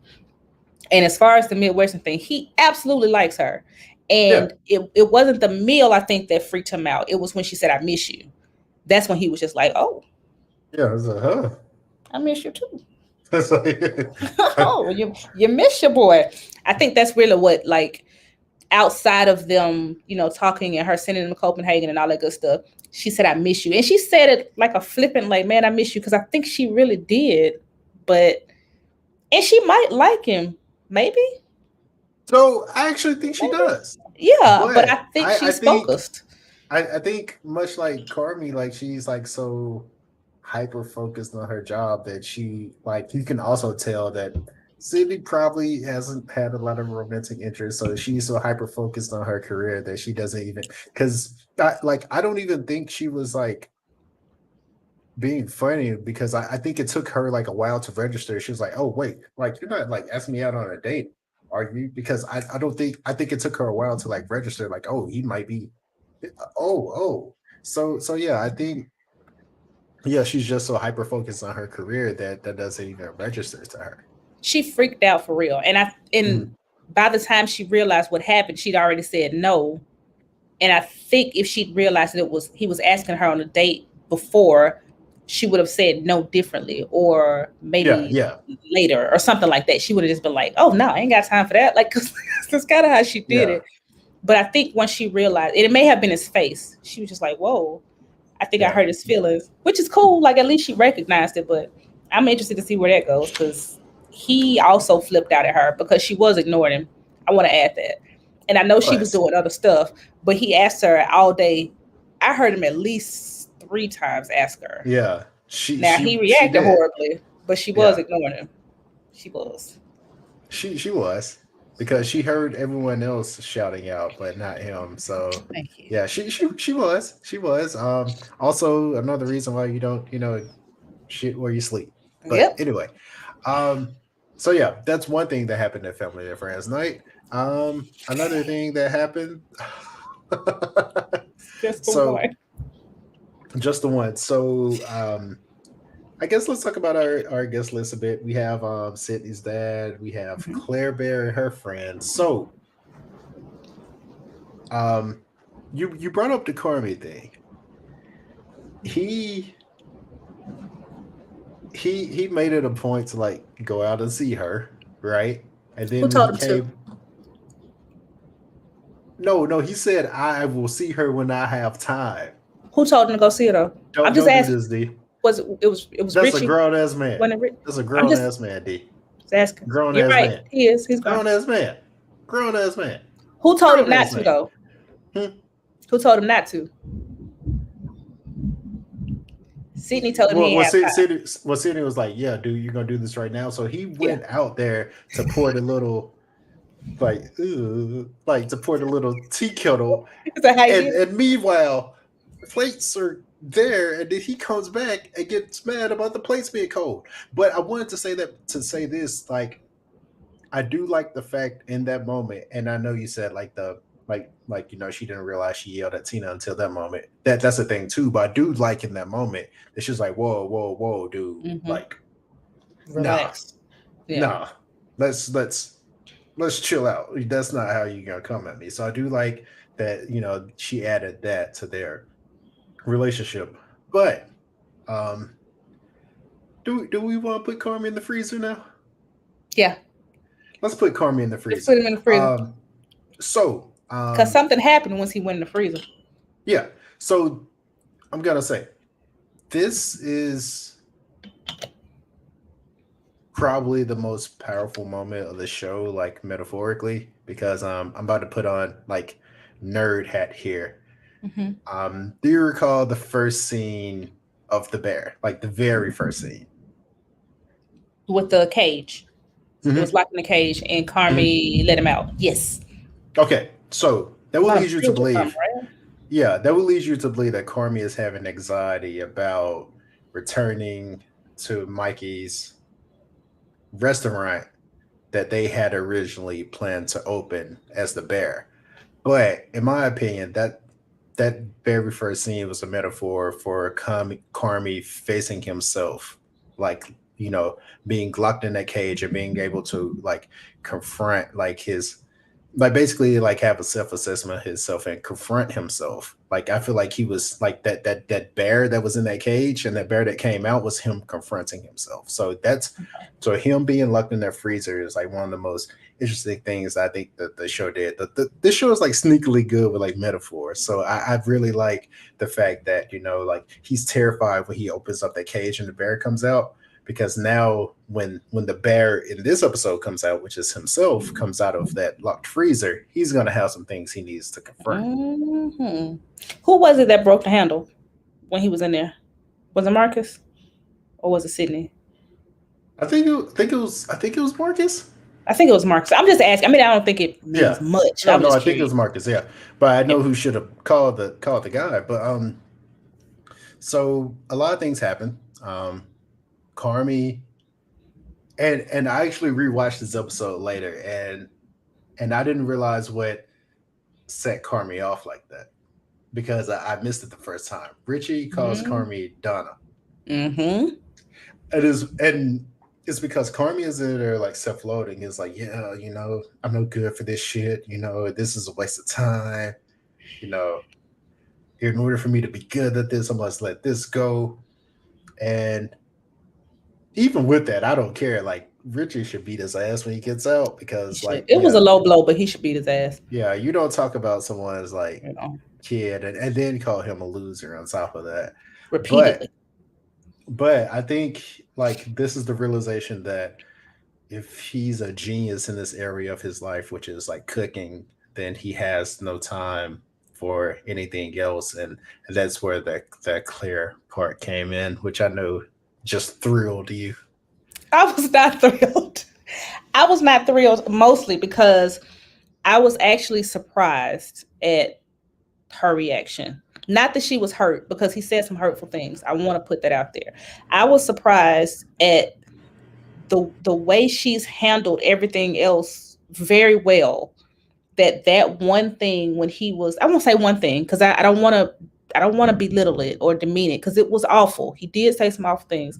And as far as the Midwestern thing, he absolutely likes her. yeah, And it wasn't the meal I think that freaked him out. It was when she said I miss you. That's when he was just like, oh, yeah. It was like, huh? I miss you too. It's like- Oh, you miss your boy. I think that's really what, like, outside of them, talking and her sending them to Copenhagen and all that good stuff. She said, "I miss you," and she said it like a flippant, like, "Man, I miss you," because I think she really did. But and she might like him, maybe, so I actually think she maybe, does, yeah. But I but think I she's think focused. I think much like Carmi, like she's like so hyper focused on her job that she like you can also tell that Sydney probably hasn't had a lot of romantic interest, so she's so hyper focused on her career that she doesn't even because I don't even think she was like being funny because I think it took her like a while to register. She was like, "Oh wait, like you're not like asking me out on a date, are you?" Because I don't think I think it took her a while to like register. Like, oh, he might be. Oh. So yeah, I think yeah, she's just so hyper focused on her career that that doesn't even register to her. She freaked out for real, and Mhm. by the time she realized what happened, she'd already said no. And I think if she'd realized that he was asking her on a date before, she would have said no differently, or Yeah, maybe yeah, later or something like that. She would have just been like, "Oh no, I ain't got time for that." Like, 'cause that's kind of how she did yeah, it. But I think once she realized, and it may have been his face, she was just like, "Whoa, I think I yeah. hurt his feelings," which is cool. Like, at least she recognized it. But I'm interested to see where that goes, because he also flipped out at her because she was ignoring him. I want to add that. And I know she was Plus, doing other stuff, but he asked her all day. I heard him at least 3 times ask her. yeah, she Now, she he she reacted did. horribly, but she was Yeah, ignoring him. She was. she was because she heard everyone else shouting out, but not him. So Thank you. yeah, she was. Also another reason why you don't shit where you sleep. But Yep. anyway, um, so yeah, that's one thing that happened at Family and Friends night. Another thing that happened. Just the So one. just the one. So I guess let's talk about our guest list a bit. We have Sydney's dad, we have Mhm. Claire Bear and her friends. So um you brought up the Carmi thing. He he made it a point to like go out and see her, right? And Who then when told he him to? came, no, he said I will see her when I have time. Who told him to go see her though? I'm just Don't do asking. this, D. It was That's a Richie? grown ass man. Wasn't it Rich? That's a I'm grown just ass man, D. asking. Grown You're ass right. man. He is. He's gone. Grown ass man. Grown ass man. Who told him Grown not ass to man. though? Hmm. Who told him not to? Sydney told him he ain't have time. Sydney was like, "Yeah, dude, you're gonna do this right now." So he Yeah. went out there to pour the little, like to pour the little tea kettle, Is that how he and did it? meanwhile, plates are there, and then he comes back and gets mad about the plates being cold. But I wanted to say that to say this, like I do like the fact in that moment, and I know you said like the she didn't realize she yelled at Tina until that moment. That's the thing too. But I do like in that moment that she's like, whoa, dude, Mm-hmm. like nah, Relax. Yeah. nah, let's chill out. That's not how you gonna come at me. So I do like that. She added that to their relationship. But um, do we want to put Carmi in the freezer now? Yeah. Let's put Carmi in the Let's put freezer. him in the freezer. So Because something happened once he went in the freezer. yeah. So I'm gonna say this is probably the most powerful moment of the show, like metaphorically, because I'm about to put on like nerd hat here. Mm-hmm. Do you recall the first scene of the bear? Like the very first scene? With the cage. It was Mm-hmm. locked in the cage and Mm-hmm. Carmi let him out. Yes. Okay, so that A will lot of lead you to spiritual trauma, believe, right? yeah, that will lead you to believe that Carmi is having anxiety about returning to Mikey's restaurant that they had originally planned to open as the bear. But in my opinion, that very first scene was a metaphor for Carmi facing himself, like being locked in that cage and being able to like confront like his like basically like have a self-assessment of himself and confront himself. Like I feel like he was like that bear that was in that cage, and that bear that came out was him confronting himself. So him being locked in that freezer is like one of the most interesting things I think that the show did. This show is like sneakily good with like metaphors. So I really like the fact that, like he's terrified when he opens up that cage and the bear comes out, because now when the bear in this episode comes out, which is himself, comes out of that locked freezer, he's gonna have some things he needs to confront. Mhm. Who was it that broke the handle when he was in there? Was it Marcus or was it Sydney? I think it was Marcus. I think it was Marcus. I'm just asking. I mean, I don't think it means Yeah. much. No, I'm no, just I think it curious. was Marcus. Yeah, but I Yeah. know who should have called the guy. But so a lot of things happen. Carmi, and I actually rewatched this episode later, and I didn't realize what set Carmi off like that, because I missed it the first time. Richie calls Mm-hmm. Carmi Donna. Mm-hmm. And it's because Carmi is in there like self-loading. It's like, yeah, I'm no good for this shit. This is a waste of time. You know, in order for me to be good at this, I must let this go. And even with that, I don't care. Like Richie should beat his ass when he gets out, He because should. like, It was a low blow, but he should beat his ass. you don't talk about someone's like You know, kid and then call him a loser on top of that. repeatedly. But but I think like this is the realization that if he's a genius in this area of his life, which is like cooking, then he has no time for anything else, and that's where that clear part came in, which I know just thrilled you. I was not thrilled. I was not thrilled mostly because I was actually surprised at her reaction. Not that she was hurt, because he said some hurtful things. I want to put that out there. I was surprised at the way she's handled everything else very well. That one thing when he was, I won't say one thing because I don't want to belittle it or demean it because it was awful. He did say some awful things,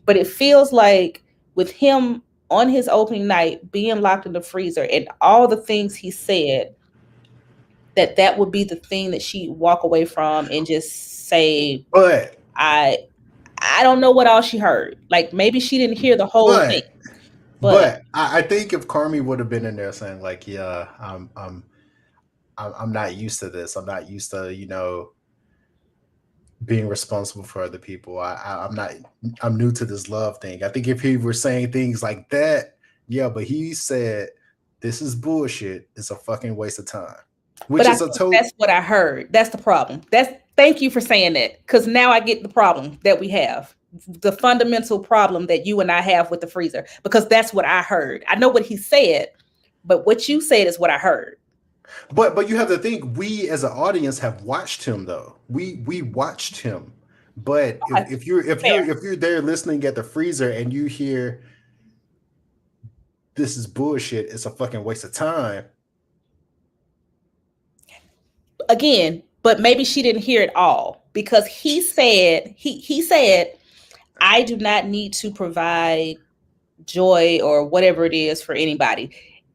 but it feels like with him on his opening night being locked in the freezer and all the things he said, that would be the thing that she walk away from and just say, But I I don't know what all she heard. Like maybe she didn't hear the whole thing, but but but I think if Carmi would have been in there saying like, yeah, I'm not used to this. I'm not used to being responsible for other people. I'm not. I'm new to this love thing. I think if he were saying things like that, yeah, but he said this is bullshit. It's a fucking waste of time, but which I is a think total. that's what I heard. That's the problem. That's Thank you for saying that because now I get the problem that we have. The fundamental problem that you and I have with the freezer, because that's what I heard. I know what he said, but what you said is what I heard. But you have to think, we as an audience have watched him though. We watched him. But Okay, fair. if you're there listening at the freezer and you hear this is bullshit, it's a fucking waste of time. Again, but maybe she didn't hear it all because he said I do not need to provide joy or whatever it is for anybody.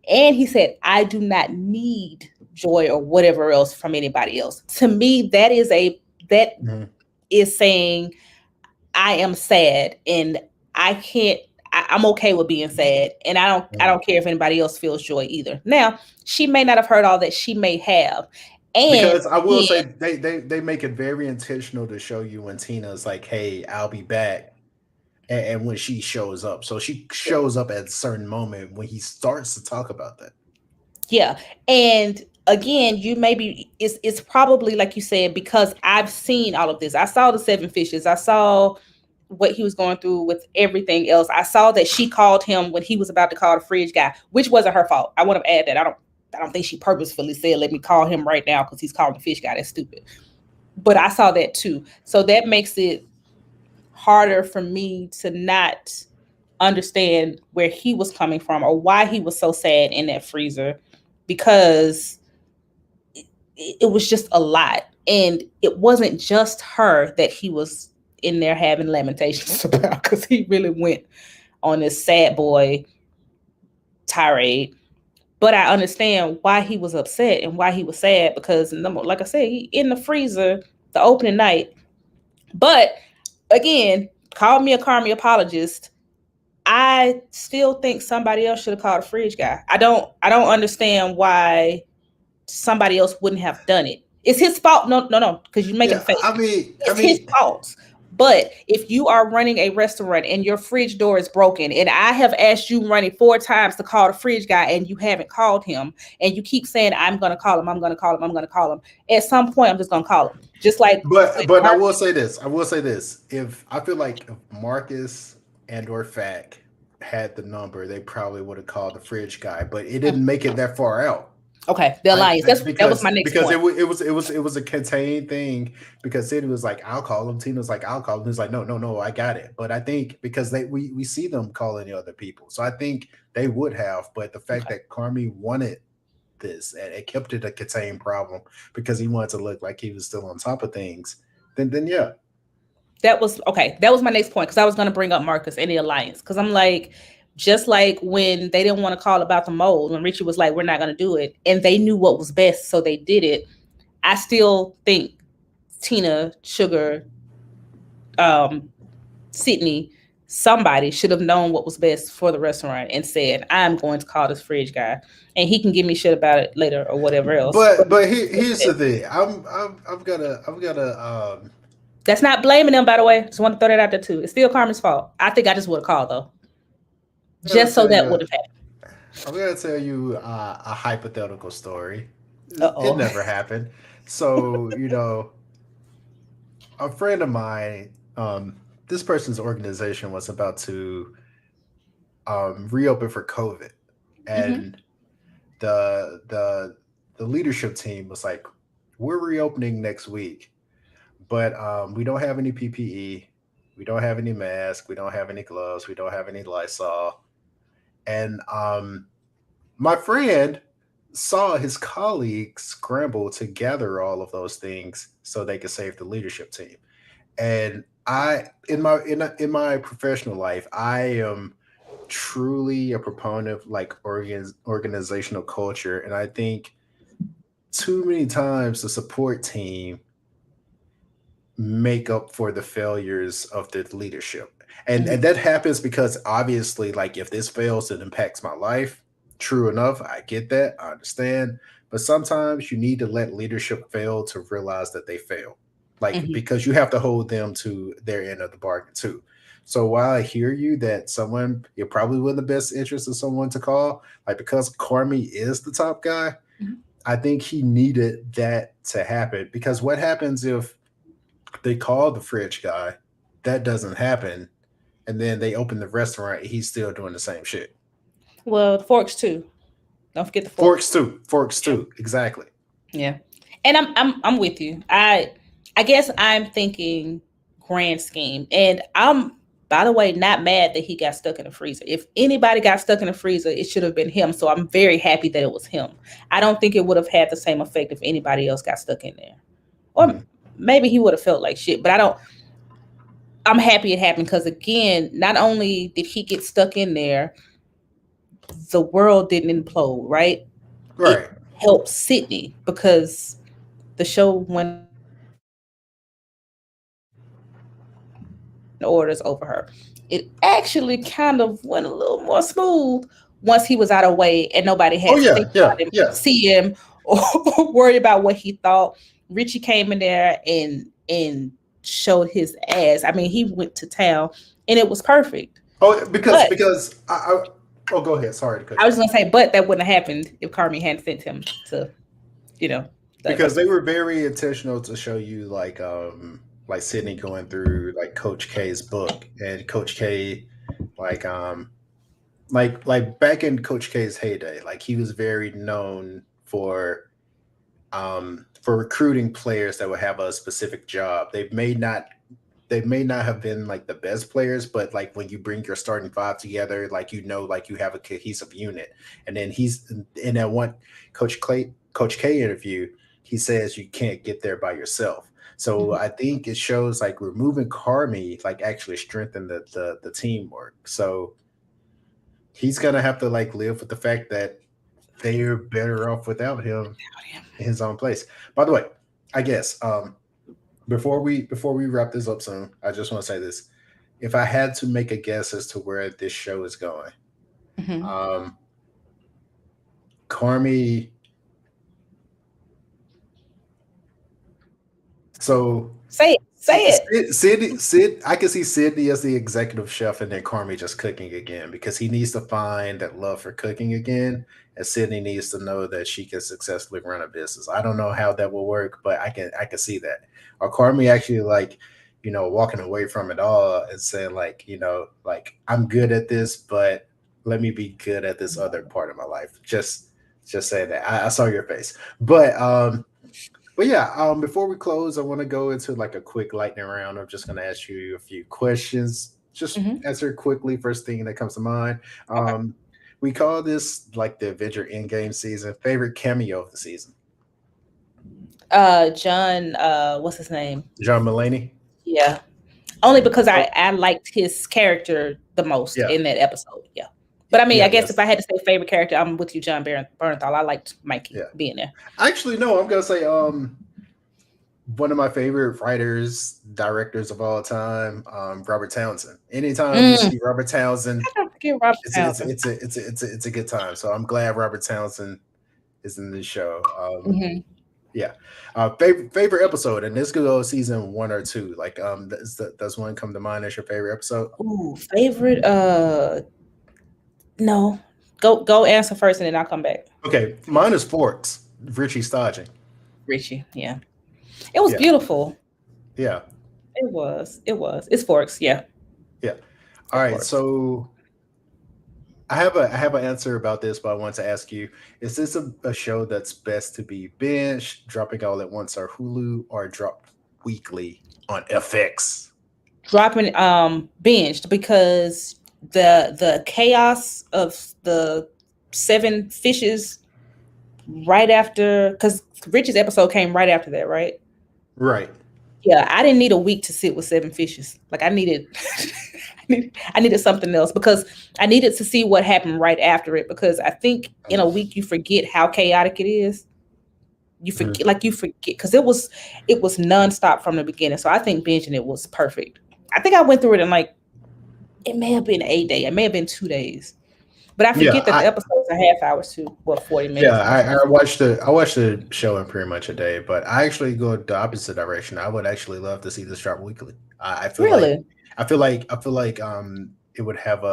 And he said, I do not need joy or whatever else from anybody else. To me, that Mhm. is saying I am sad and I can't I'm okay with being sad and I Mhm. don't care if anybody else feels joy either. Now, she may not have heard all that, she may have. And Because I will again, say they make it very intentional to show you when Tina's like, "Hey, I'll be back," and when she shows up. So she shows up at a certain moment when he starts to talk about that. yeah. And again, you maybe it's probably like you said, because I've seen all of this. I saw the seven fishes. I saw what he was going through with everything else. I saw that she called him when he was about to call the fridge guy, which wasn't her fault. I want to add that. I don't think she purposefully said, let me call him right now because he's calling the fish guy. That's stupid. But I saw that too. So that makes it harder for me to not understand where he was coming from or why he was so sad in that freezer, because it was just a lot. And it wasn't just her that he was in there having lamentations about, because he really went on this sad boy tirade. But I understand why he was upset and why he was sad because, like I said, he in the freezer the opening night. But again, call me a Carmi apologist. I still think somebody else should have called a fridge guy. I don't understand why somebody else wouldn't have done it. It's his fault. No, no, no, because you're making a Yeah, face. I It's his mean, fault. But if you are running a restaurant and your fridge door is broken, and I have asked you running 4 times to call the fridge guy and you haven't called him, and you keep saying, I'm going to call him, I'm going to call him, I'm going to call him, at some point, I'm just going to call him. Just like with but I Mark. will say this. I will say this. If I feel like if Marcus and or Fak had the number, they probably would have called the fridge guy, but it didn't make it that far out. Okay, the alliance. That was my next Because point. it was a contained thing because Sid was like, I'll call him. Tina was like, I'll call him. He's like, no, I got it. But I think because we see them calling the other people. So I think they would have, but the fact Okay. that Carmi wanted this and it kept it a contained problem because he wanted to look like he was still on top of things, then yeah. That was okay. That was my next point because I was going to bring up Marcus and the alliance because I'm like, just like when they didn't want to call about the mold, when Richie was like, we're not going to do it, and they knew what was best, so they did it. I still think Tina, Sugar, um, Sydney, somebody should have known what was best for the restaurant and said, I'm going to call this fridge guy, and he can give me shit about it later or whatever else. But here's the thing. I've got to That's not blaming them, by the way. Just want to throw that out there too. It's still Carmen's fault. I think I just would have called though, I'm gonna just so tell that you would have happened. I'm gonna tell you a hypothetical story. Uh It oh. never happened. So, a friend of mine, this person's organization was about to reopen for COVID, Hmm. and the the the leadership team was like, "We're reopening next week, but we don't have any PPE, we don't have any masks, we don't have any gloves, we don't have any Lysol." And my friend saw his colleagues scramble to gather all of those things so they could save the leadership team. And I, in my professional life, I am truly a proponent of like organizational culture, and I think too many times the support team make up for the failures of the leadership. And Hmm. that happens because obviously, like, if this fails, it impacts my life. True enough, I get that, I understand. But sometimes you need to let leadership fail to realize that they fail. Like, Hmm. because you have to hold them to their end of the bargain too. So while I hear you that someone you're probably with the best interest of someone to call, like, because Carmi is the top guy, I think he needed that to happen. Because what happens if they call the fridge guy, that doesn't happen, and then they open the restaurant, he's still doing the same shit. Well, the forks too. Don't forget the Forks forks. too. Forks Yeah. too. Exactly. Yeah. And I'm with you. I guess I'm thinking grand scheme. And I'm, by the way, not mad that he got stuck in the freezer. If anybody got stuck in the freezer, it should have been him. So I'm very happy that it was him. I don't think it would have had the same effect if anybody else got stuck in there. Or Mhm. maybe he would have felt like shit. But I'm happy it happened because again, not only did he get stuck in there, the world didn't implode, right? It Right. helped Sydney because the show went orders over her. It actually kind of went a little more smooth once he was out of way and nobody Oh had to think yeah, about yeah, him, yeah. see him, or worry about what he thought. Richie came in there and showed his ass. I mean, he went to town and it was perfect. Oh, But because oh, go ahead. Sorry to cut I you was off. gonna say, but that wouldn't have happened if Carmi hadn't sent him to, you know, the Because they restaurant. were very intentional to show you like Sydney going through like Coach K's book, and Coach K like like back in Coach K's heyday, like he was very known for recruiting players that would have a specific job. They may not have been like the best players, but like when you bring your starting five together, like like you have a cohesive unit. And then he's in that one Coach K interview, he says you can't get there by yourself. So Mhm. I think it shows like removing Carmi like actually strengthened the teamwork. So he's gonna have to like live with the fact that they're better off without him in his own place. By the way, I guess before we wrap this up soon, I just want to say this. If I had to make a guess as to where this show is going, Mhm. um, Carmi. So Say it. Say it. Sid, I can see Sydney as the executive chef, and then Carmi just cooking again because he needs to find that love for cooking again, and Sydney needs to know that she can successfully run a business. I don't know how that will work, but I can see that. Or Carmi actually like, walking away from it all and saying like, like I'm good at this, but let me be good at this other part of my life. Just say that. I saw your face, but yeah, before we close, I want to go into like a quick lightning round. I'm just going to ask you a few questions. Just Mhm. answer quickly. First thing that comes to mind. Okay. We call this like the Avenger Endgame season. Favorite cameo of the season? John, what's his name? John Mulaney. Yeah. Only because Oh, I liked his character the most yeah, in that episode. Yeah. But I mean, I yeah, guess if yes, I had to say favorite character, I'm with you, John Bernthal. I liked Mikey yeah. being there. Actually, no, I'm gonna say one of my favorite writers, directors of all time, Robert Townsend. Anytime we Mm, see Robert Townsend, I don't forget Robert it's Townsend. it's a it's a it's a, it's a good time. So I'm glad Robert Townsend is in this show. Hmm. Yeah. Favorite episode, and this could go season one or two. Like, does one come to mind as your favorite episode? Ooh, favorite. No. Go answer first, and then I'll come back. Okay, mine is Forks. Richie stodging. Richie. Yeah. It was Yeah, beautiful. yeah, It was. It was. It's Forks. Yeah. yeah. All It's right, Forks. so I have an answer about this, but I want to ask you: is this a show that's best to be binged, dropping all at once, or Hulu, or dropped weekly on FX? Dropping binged because the chaos of the seven fishes right after, because Rich's episode came right after that, right? Right. Yeah, I didn't need a week to sit with seven fishes. Like I needed, I needed something else because I needed to see what happened right after it. Because I think in a week you forget how chaotic it is. Mhm. You forget because it was nonstop from the beginning. So I think binging it was perfect. I think I went through it in like it may have been 8 days, it may have been 2 days, but I Yeah, forget that the episodes are half hours too. What 40 minutes? Yeah, I'm sorry. I watched the show in pretty much a day, but I actually go the opposite direction. I would actually love to see this drop weekly. I feel like Really? it would have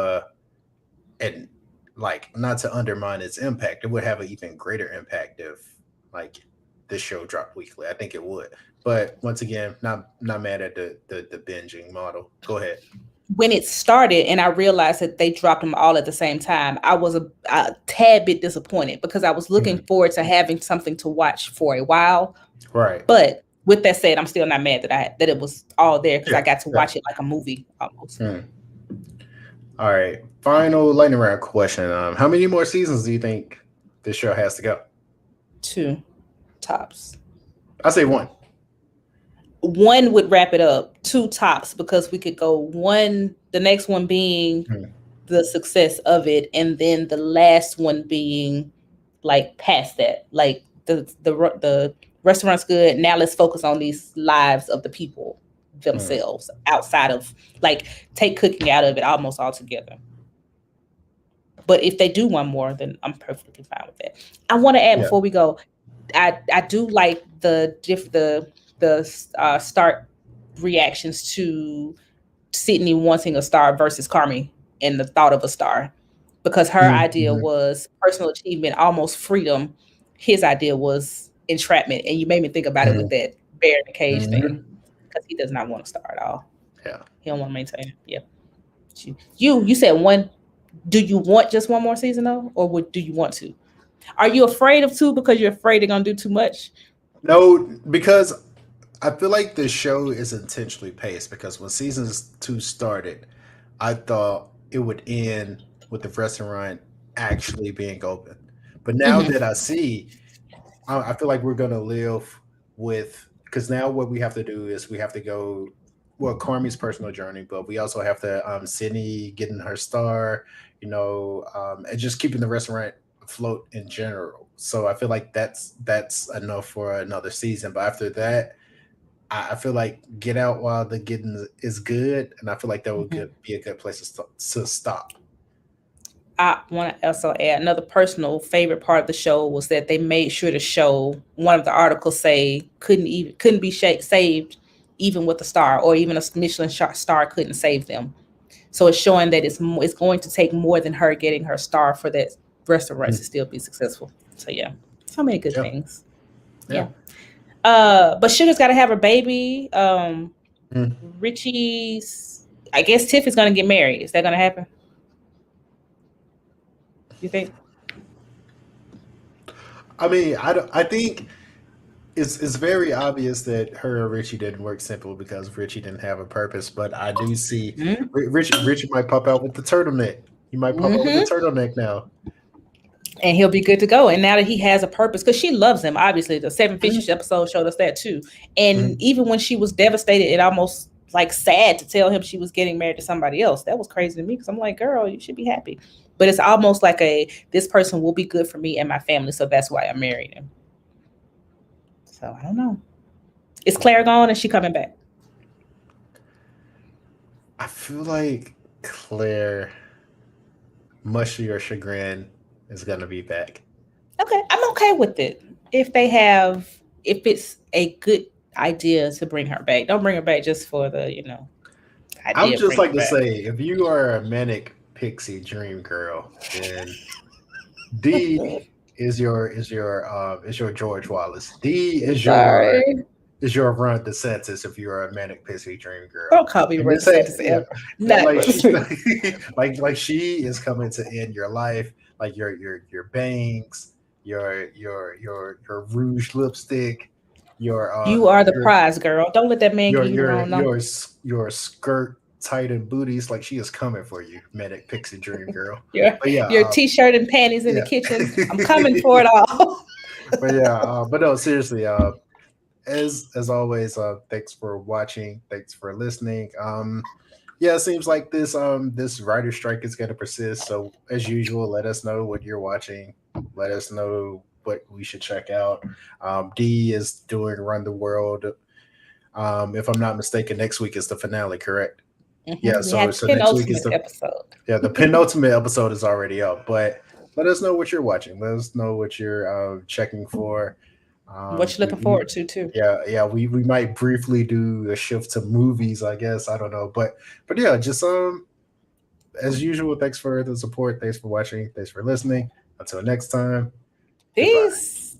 and like not to undermine its impact, it would have an even greater impact if like this show dropped weekly. I think it would. But once again, not mad at the binging model. Go ahead. When it started and I realized that they dropped them all at the same time, I was a tad bit disappointed because I was looking Mhm. forward to having something to watch for a while. Right. But with that said, I'm still not mad that it was all there because I Yeah. got to Yeah. watch it like a movie almost. Mhm. All right. Final lightning round question. How many more seasons do you think this show has to go? Two tops. I say one. One would wrap it up. Two tops because we could go one, the next one being Mhm. the success of it, and then the last one being like past that, like the restaurant's good. Now let's focus on these lives of the people Mhm. themselves outside of like take cooking out of it almost altogether. But if they do one more, then I'm perfectly fine with that. I want to add Yeah. before we go, I do like the start reactions to Sydney wanting a star versus Carmi and the thought of a star, because her idea Mhm. was personal achievement, almost freedom. His idea was entrapment, and you made me think about it with Mhm. that bear in the cage thing Mhm. because he does not want a star at all. Yeah. He don't want to maintain it. Yeah. You said one. Do you want just one more season though, or do you want to? Are you afraid of two because you're afraid they're gonna do too much? No, because I feel like the show is intentionally paced because when seasons two started, I thought it would end with the restaurant actually being open. But now Hmm. that I see, I feel like we're gonna live with because now what we have to do is we have to go well Carmi's personal journey, but we also have to Sydney getting her star, and just keeping the restaurant float in general. So I feel like that's enough for another season. But after that, I feel like get out while the getting is good, and I feel like that would Mhm. be a good place to stop. I want to also add another personal favorite part of the show was that they made sure to show one of the articles say couldn't be saved even with a star, or even a Michelin star couldn't save them. So it's showing that it's going to take more than her getting her star for that restaurant to Mm. still be successful. So yeah, so many good Yeah, things. yeah. Yeah. But Sugar's got to have her baby. Mm. Richie's. I guess Tiff is going to get married. Is that going to happen? You think? I mean, I don't, I think it's very obvious that her and Richie didn't work simple because Richie didn't have a purpose. But I do see Richie might pop out with the turtleneck. He might pop out with the Mm-hmm. turtleneck now. And he'll be good to go. And now that he has a purpose, because she loves him, obviously, the Seven Mhm. Fishes episode showed us that too. And Mhm. even when she was devastated and almost like sad to tell him she was getting married to somebody else, that was crazy to me because I'm like, girl, you should be happy. But it's almost like this person will be good for me and my family, so that's why I married him. So I don't know. Is Claire gone? Is she coming back? I feel like Claire, much to your chagrin, is gonna be back. Okay, I'm okay with it. If it's a good idea to bring her back, don't bring her back just for the I would idea of just bringing like her to back. say, if you are a manic pixie dream girl, then D is your George Wallace. D Sorry. is your Ron DeSantis if you are a manic pixie dream girl. Don't call me And Red this ain't DeSantis yeah, ever. Not like Red she DeSantis. like she is coming to end your life, like your bangs, your rouge lipstick, your You are the prize, girl. Don't let that man your give you the your wrong number. your your skirt tightened booties, like she is coming for you, manic pixie dream girl. Your But yeah, your t-shirt and panties in the yeah. kitchen. I'm coming for it all. But yeah, but no, seriously, as always, thanks for watching, thanks for listening. Yeah, it seems like this writer strike is going to persist. So as usual, let us know what you're watching. Let us know what we should check out. D is doing Run the World. If I'm not mistaken, next week is the finale, correct? Yeah, We had the so next week is penultimate episode. the penultimate episode is already up. But let us know what you're watching. Let us know what you're checking for. What you looking We forward to too. yeah, we might briefly do a shift to movies, I guess. I don't know, but yeah, just as usual, thanks for the support, thanks for watching, thanks for listening. Until next time, goodbye. Peace.